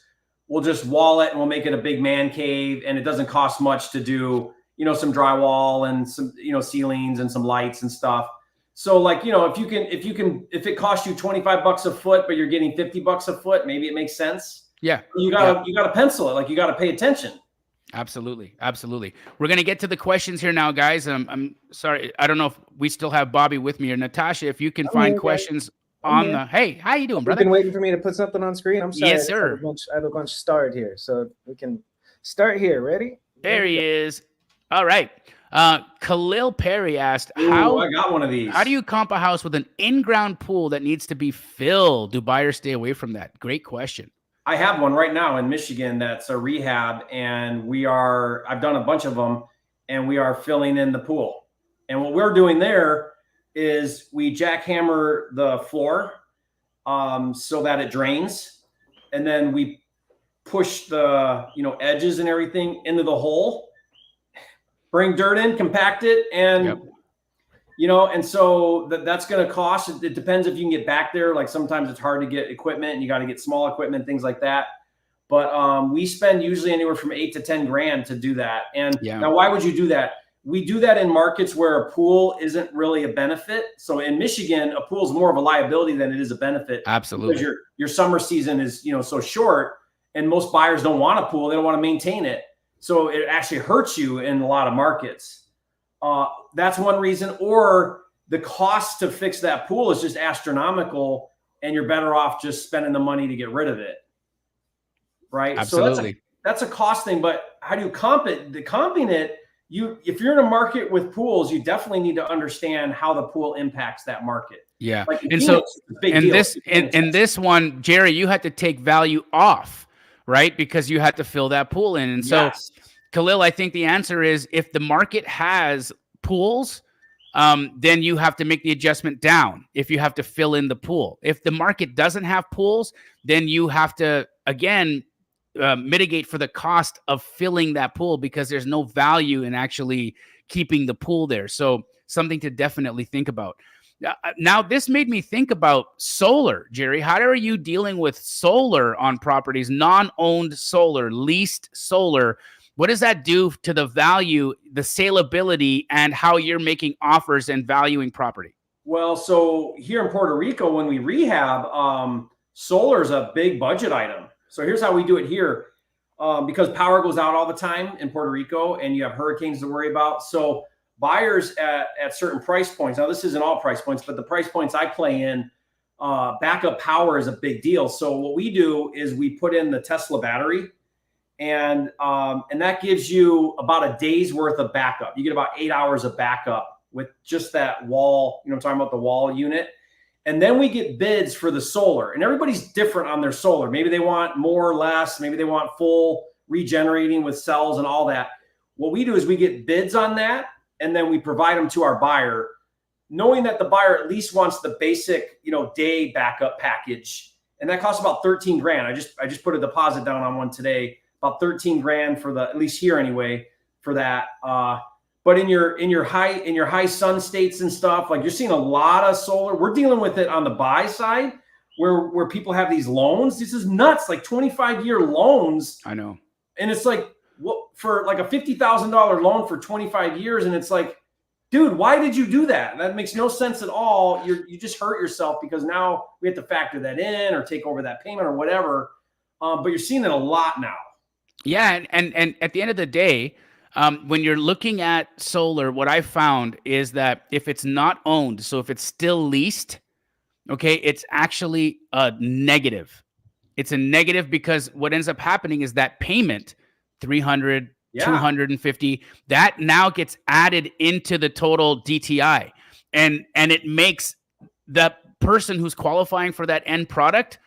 wall it, and we'll make it a big man cave, and it doesn't cost much to do, some drywall and some, ceilings and some lights and stuff. So like, if it costs you $25 a foot, but you're getting $50 a foot, maybe it makes sense. Yeah. You gotta pencil it. Like you gotta pay attention. Absolutely. Absolutely. We're going to get to the questions here now, guys. I'm sorry. I don't know if we still have Bobby with me or Natasha. If you can find questions on the, hey, how you doing, brother? You've been waiting for me to put something on screen. I'm sorry. Yes, sir. I have a bunch starred here. So we can start here. Ready? There he is. All right. Khalil Perry asked, I got one of these. How do you comp a house with an in-ground pool that needs to be filled? Do buyers stay away from that? Great question. I have one right now in Michigan that's a rehab, and I've done a bunch of them, and we are filling in the pool. And what we're doing there is we jackhammer the floor so that it drains, and then we push the edges and everything into the hole, bring dirt in, compact it, and and so that's going to cost. It depends if you can get back there. Like sometimes it's hard to get equipment, and you got to get small equipment, things like that. But we spend usually anywhere from $8 to $10 grand to do that. And now, why would you do that? We do that in markets where a pool isn't really a benefit. So in Michigan, a pool is more of a liability than it is a benefit. Absolutely. Because your summer season is so short, and most buyers don't want a pool. They don't want to maintain it. So it actually hurts you in a lot of markets. That's one reason. Or the cost to fix that pool is just astronomical, and you're better off just spending the money to get rid of it. Right. Absolutely. So that's a cost thing. But how do you comp it? The comping it, if you're in a market with pools, you definitely need to understand how the pool impacts that market. Yeah. Like and so in this one, Jerry, you had to take value off, right? Because you had to fill that pool in. And so Khalil, I think the answer is if the market has pools, then you have to make the adjustment down if you have to fill in the pool. If the market doesn't have pools, then you have to, again, mitigate for the cost of filling that pool, because there's no value in actually keeping the pool there. So something to definitely think about. Now, this made me think about solar, Jerry. How are you dealing with solar on properties, non-owned solar, leased solar? What does that do to the value, the saleability, and how you're making offers and valuing property? Well, so here in Puerto Rico, when we rehab, solar is a big budget item. So here's how we do it here. Because power goes out all the time in Puerto Rico, and you have hurricanes to worry about. So buyers at certain price points, now this isn't all price points, but the price points I play in, backup power is a big deal. So what we do is we put in the Tesla battery, and that gives you about a day's worth of backup. You get about 8 hours of backup with just that wall. You know, I'm talking about the wall unit. And then we get bids for the solar, and everybody's different on their solar. Maybe they want more or less. Maybe they want full regenerating with cells and all that. What we do is we get bids on that, and then we provide them to our buyer, knowing that the buyer at least wants the basic, day backup package. And that costs about 13 grand. I just put a deposit down on one today, about 13 grand for at least here anyway, for that. But in your high sun states and stuff, like you're seeing a lot of solar. We're dealing with it on the buy side where people have these loans. This is nuts, like 25-year loans. I know. And it's like, what, for like a $50,000 loan for 25 years. And it's like, dude, why did you do that? That makes no sense at all. You just hurt yourself because now we have to factor that in or take over that payment or whatever. But you're seeing it a lot now. Yeah. And at the end of the day, when you're looking at solar, what I found is that if it's not owned, so if it's still leased, okay, it's actually a negative. It's a negative because what ends up happening is that payment, 300, 250, that now gets added into the total DTI. And it makes the person who's qualifying for that end product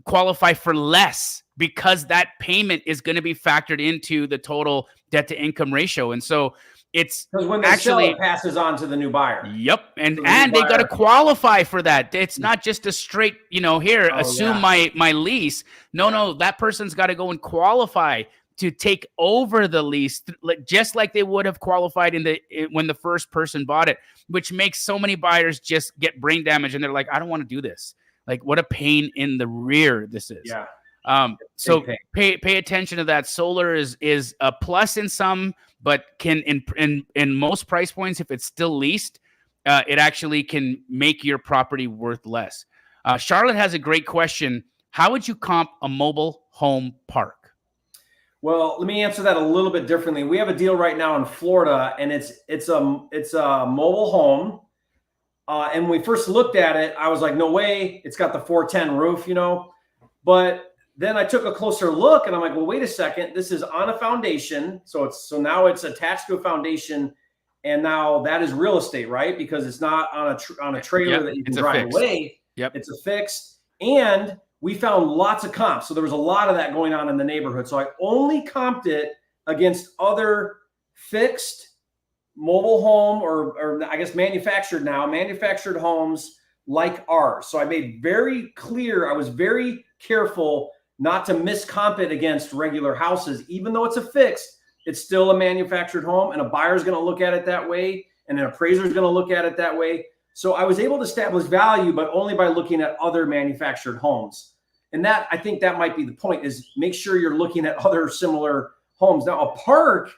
qualify for less because that payment is going to be factored into the total debt to income ratio. And so it's because when they sell, it passes on to the new buyer. Yep. And they got to qualify for that. It's not just a straight, assume my lease. No, that person's got to go and qualify to take over the lease, just like they would have qualified when the first person bought it, which makes so many buyers just get brain damage. And they're like, I don't want to do this. Like, what a pain in the rear this is. Yeah. So pay attention to that. Solar is a plus in some, but can in most price points, if it's still leased, it actually can make your property worth less. Charlotte has a great question. How would you comp a mobile home park? Well, let me answer that a little bit differently. We have a deal right now in Florida, and it's a mobile home. And when we first looked at it, I was like, no way. It's got the 410 roof, But then I took a closer look, and I'm like, well, wait a second. This is on a foundation, so now it's attached to a foundation, and now that is real estate, right? Because it's not on a trailer that you can drive away. Yep, it's a fixed, and we found lots of comps. So there was a lot of that going on in the neighborhood. So I only comped it against other fixed mobile home or I guess manufactured homes like ours. So I made very clear, I was very careful not to miscomp it against regular houses. Even though it's a fixed, it's still a manufactured home, and a buyer's going to look at it that way, and an appraiser is going to look at it that way. So I was able to establish value, but only by looking at other manufactured homes. And that, I think that might be the point, is make sure you're looking at other similar homes. Now, a park,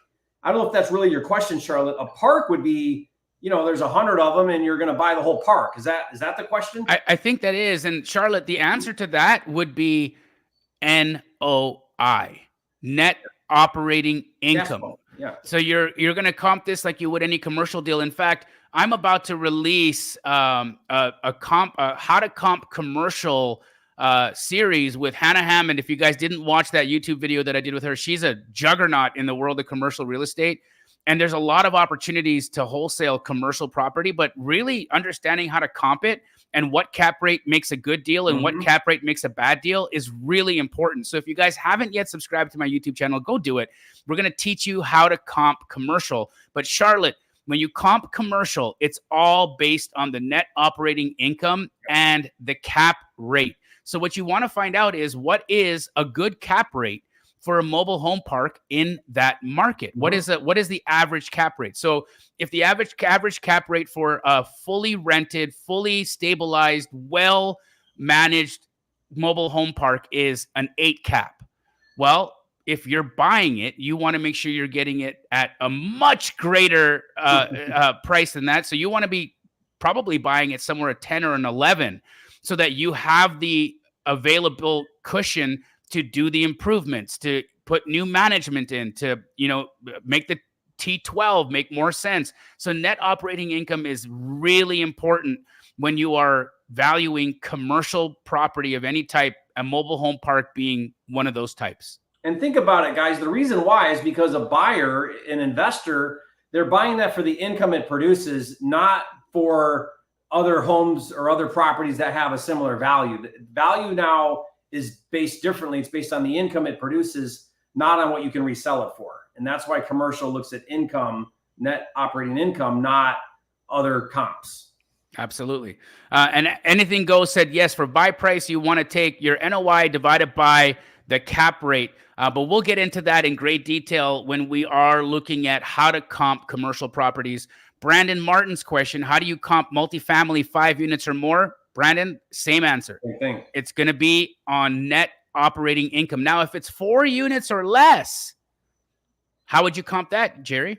I don't know if that's really your question, Charlotte. A park would be, there's 100 of them and you're going to buy the whole park. Is that the question? I think that is. And Charlotte, the answer to that would be NOI, net operating income. Yeah. So you're going to comp this like you would any commercial deal. In fact, I'm about to release a how to comp commercial series with Hannah Hammond. If you guys didn't watch that YouTube video that I did with her, she's a juggernaut in the world of commercial real estate. And there's a lot of opportunities to wholesale commercial property, but really understanding how to comp it and what cap rate makes a good deal and what cap rate makes a bad deal is really important. So if you guys haven't yet subscribed to my YouTube channel, go do it. We're going to teach you how to comp commercial. But Charlotte, when you comp commercial, it's all based on the net operating income and the cap rate. So what you want to find out is what is a good cap rate for a mobile home park in that market. What is the average cap rate? So if the average cap rate for a fully rented, fully stabilized, well-managed mobile home park is an 8 cap, well, if you're buying it, you want to make sure you're getting it at a much greater price than that. So you want to be probably buying it somewhere at 10 or an 11 so that you have the available cushion to do the improvements, to put new management in, to, make the T12 make more sense. So net operating income is really important when you are valuing commercial property of any type, a mobile home park being one of those types. And think about it, guys. The reason why is because a buyer, an investor, they're buying that for the income it produces, not for other homes or other properties that have a similar value. The value now is based differently. It's based on the income it produces, not on what you can resell it for. And that's why commercial looks at income, net operating income, not other comps. Absolutely. And Anything Goes said, yes, for buy price, you want to take your NOI divided by the cap rate. But we'll get into that in great detail when we are looking at how to comp commercial properties. Brandon Martin's question, how do you comp multifamily 5 units or more? Brandon, same answer. Same thing. It's going to be on net operating income. Now, if it's 4 units or less, how would you comp that, Jerry?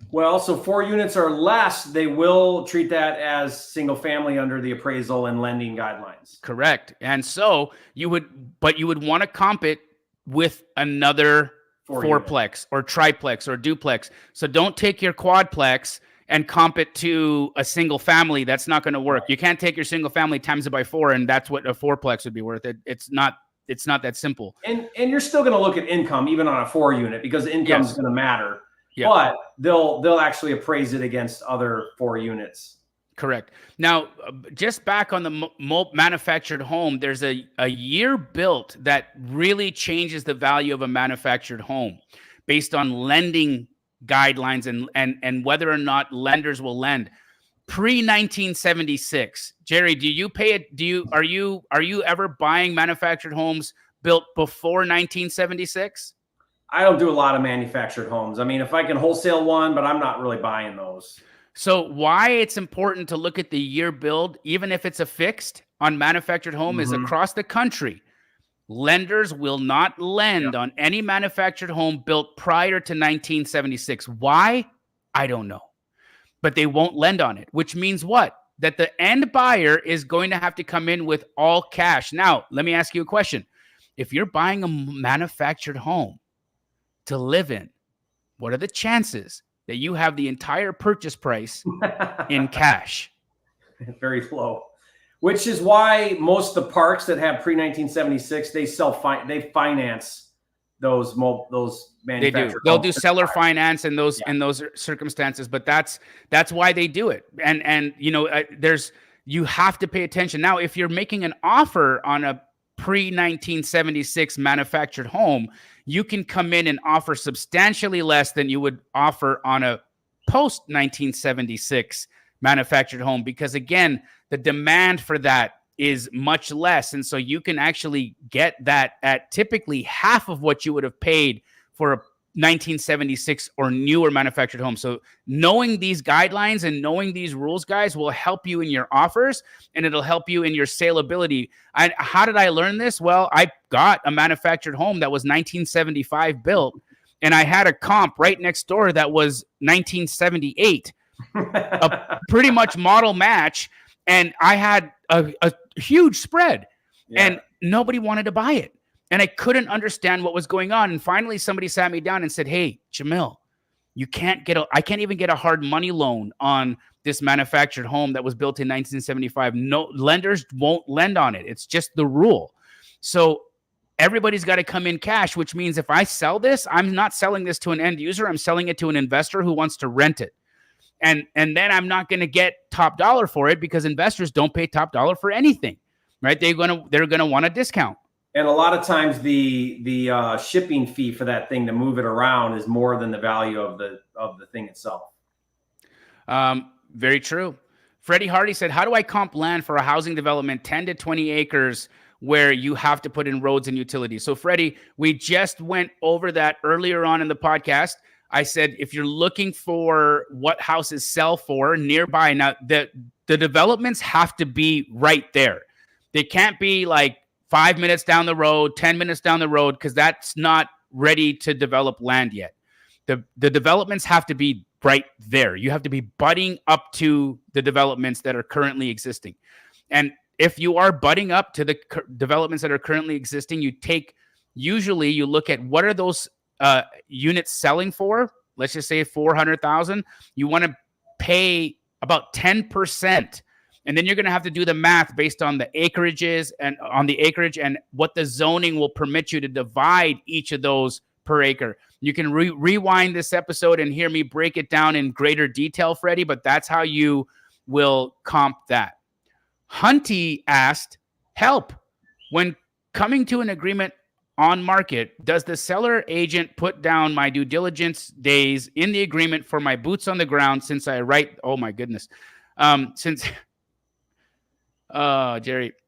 Well, so 4 units or less, they will treat that as single family under the appraisal and lending guidelines. Correct. And so you would want to comp it with another fourplex or triplex or duplex. So don't take your quadplex and comp it to a single family. That's not going to work. You can't take your single family times it by 4, and that's what a fourplex would be worth. It's not that simple. And you're still going to look at income even on a 4 unit because income is going to matter. Yep. But they'll actually appraise it against other 4 units. Correct. Now, just back on the manufactured home, there's a year built that really changes the value of a manufactured home based on lending guidelines and whether or not lenders will lend. Pre-1976, Jerry, do you pay it? Are you ever buying manufactured homes built before 1976? I don't do a lot of manufactured homes. I mean, if I can wholesale one, but I'm not really buying those. So why it's important to look at the year build, even if it's a fixed on manufactured home, is across the country, lenders will not lend on any manufactured home built prior to 1976. Why? I don't know. But they won't lend on it, which means what? That the end buyer is going to have to come in with all cash. Now, let me ask you a question. If you're buying a manufactured home to live in, what are the chances that you have the entire purchase price in cash? Very low, which is why most of the parks that have pre-1976, they finance those manufactured. They do. They'll do seller finance in those circumstances, but that's why they do it. And you have to pay attention. Now, if you're making an offer on a pre-1976 manufactured home, you can come in and offer substantially less than you would offer on a post-1976 manufactured home, because again, the demand for that is much less. And so you can actually get that at typically half of what you would have paid for a 1976 or newer manufactured home. So knowing these guidelines and knowing these rules, guys, will help you in your offers, and it'll help you in your saleability. How did I learn this? Well, I got a manufactured home that was 1975 built, and I had a comp right next door that was 1978, a pretty much model match, and I had a huge spread, and nobody wanted to buy it. And I couldn't understand what was going on. And finally, somebody sat me down and said, "Hey, Jamil, I can't even get a hard money loan on this manufactured home that was built in 1975. No, lenders won't lend on it. It's just the rule. So everybody's got to come in cash, which means if I sell this, I'm not selling this to an end user. I'm selling it to an investor who wants to rent it. And then I'm not going to get top dollar for it, because investors don't pay top dollar for anything, right? They're going to want a discount. And a lot of times the shipping fee for that thing to move it around is more than the value of the thing itself. Very true. Freddie Hardy said, how do I comp land for a housing development 10 to 20 acres where you have to put in roads and utilities? So Freddie, we just went over that earlier on in the podcast. I said, if you're looking for what houses sell for nearby, now the developments have to be right there. They can't be like 5 minutes down the road, 10 minutes down the road, because that's not ready to develop land yet. The developments have to be right there. You have to be butting up to the developments that are currently existing. And if you are butting up to the developments that are currently existing, usually you look at what are those units selling for. Let's just say 400,000. You want to pay about 10% And then you're going to have to do the math based on the acreages and on the acreage and what the zoning will permit you to divide each of those per acre. You can rewind this episode and hear me break it down in greater detail, Freddie, but that's how you will comp that. Hunty asked, help. When coming to an agreement on market, does the seller agent put down my due diligence days in the agreement for my boots on the ground since I write? Oh my goodness. Jerry,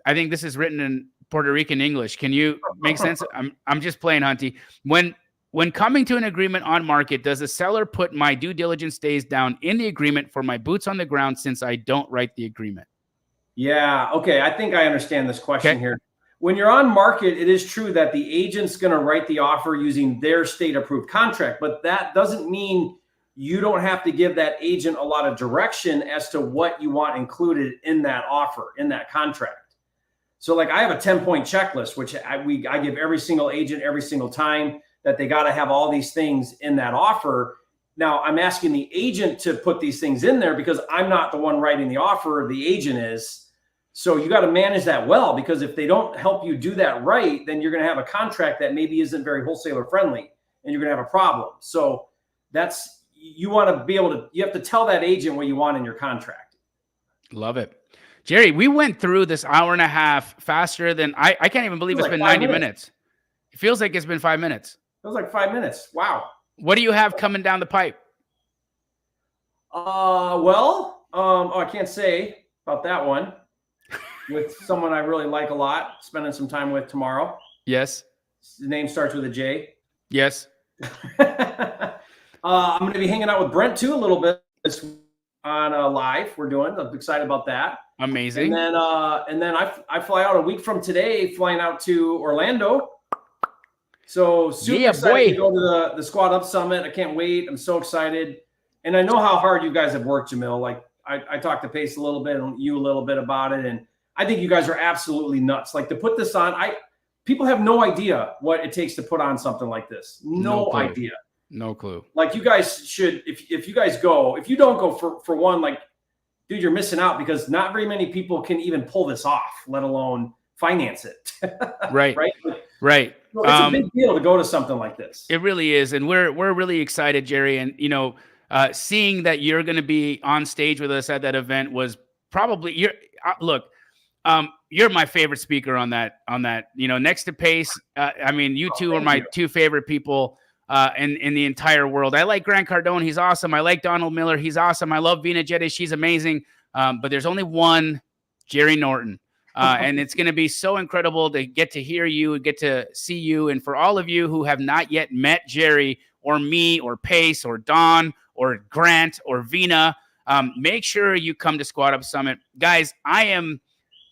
I think this is written in Puerto Rican English. Can you make sense? I'm just playing, Hunty. When coming to an agreement on market, does the seller put my due diligence days down in the agreement for my boots on the ground since I don't write the agreement? Yeah. Okay. I think I understand this question here. When you're on market, it is true that the agent's going to write the offer using their state approved contract, but that doesn't mean you don't have to give that agent a lot of direction as to what you want included in that offer, in that contract. So like I have a 10-point checklist, which I give every single agent every single time that they got to have all these things in that offer. Now I'm asking the agent to put these things in there because I'm not the one writing the offer, the agent is. So you got to manage that well, because if they don't help you do that right, then you're going to have a contract that maybe isn't very wholesaler friendly and you're going to have a problem. So you want to be able to, you have to tell that agent what you want in your contract. Love it. Jerry, we went through this hour and a half faster than I can't even believe it's been 90 minutes. It feels like it's been 5 minutes. It was like 5 minutes. Wow. What do you have coming down the pipe? I can't say about that one. With someone I really like a lot, spending some time with tomorrow. Yes. The name starts with a J. Yes. I'm going to be hanging out with Brent too a little bit on live. I'm excited about that. Amazing. And then I fly out a week from today, flying out to Orlando. So super excited to go to the Squad Up Summit. I can't wait. I'm so excited. And I know how hard you guys have worked, Jamil. Like I talked to Pace a little bit and you a little bit about it. And I think you guys are absolutely nuts. Like to put this on, people have no idea what it takes to put on something like this. No idea. No clue. Like you guys should, if you guys go, if you don't go for one, like, dude, you're missing out because not very many people can even pull this off, let alone finance it. Right. Right. So it's a big deal to go to something like this. It really is. And we're really excited, Jerry. And, seeing that you're going to be on stage with us at that event was probably you're my favorite speaker on that, next to Pace. You two are my two favorite people in the entire world. I like Grant Cardone. He's awesome. I like Donald Miller. He's awesome. I love Vina Jetty. She's amazing. But there's only one Jerry Norton. And it's going to be so incredible to get to hear you, get to see you. And for all of you who have not yet met Jerry or me or Pace or Don or Grant or Vina, make sure you come to Squad Up Summit. Guys, I am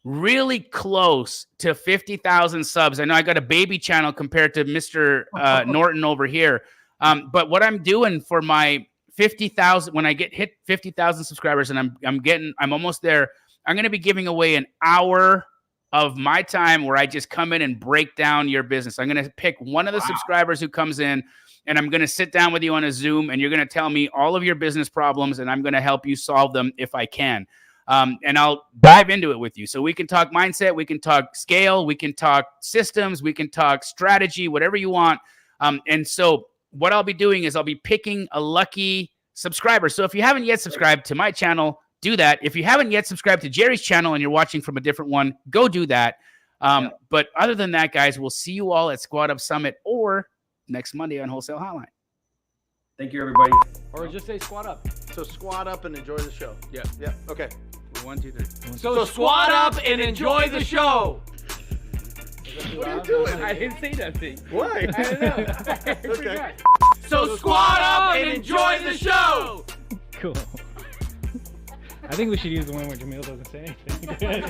really close to 50,000 subs. I know I got a baby channel compared to Mr. Norton over here. But what I'm doing for my 50,000, when I hit 50,000 subscribers and I'm almost there, I'm going to be giving away an hour of my time where I just come in and break down your business. I'm going to pick one of the subscribers who comes in and I'm going to sit down with you on a Zoom and you're going to tell me all of your business problems and I'm going to help you solve them if I can. And I'll dive into it with you. So we can talk mindset, we can talk scale, we can talk systems, we can talk strategy, whatever you want. And so what I'll be doing is I'll be picking a lucky subscriber. So if you haven't yet subscribed to my channel, do that. If you haven't yet subscribed to Jerry's channel and you're watching from a different one, go do that. But other than that, guys, we'll see you all at Squad Up Summit or next Monday on Wholesale Hotline. Thank you, everybody. Or just say squat up. So squat up and enjoy the show. Yeah. Yeah. Okay. 1, 2, 3. So squat up and enjoy the show. What are you doing? I didn't say nothing. Why? I don't know. Okay. So squat up and enjoy the show. Cool. I think we should use the one where Jamil doesn't say anything.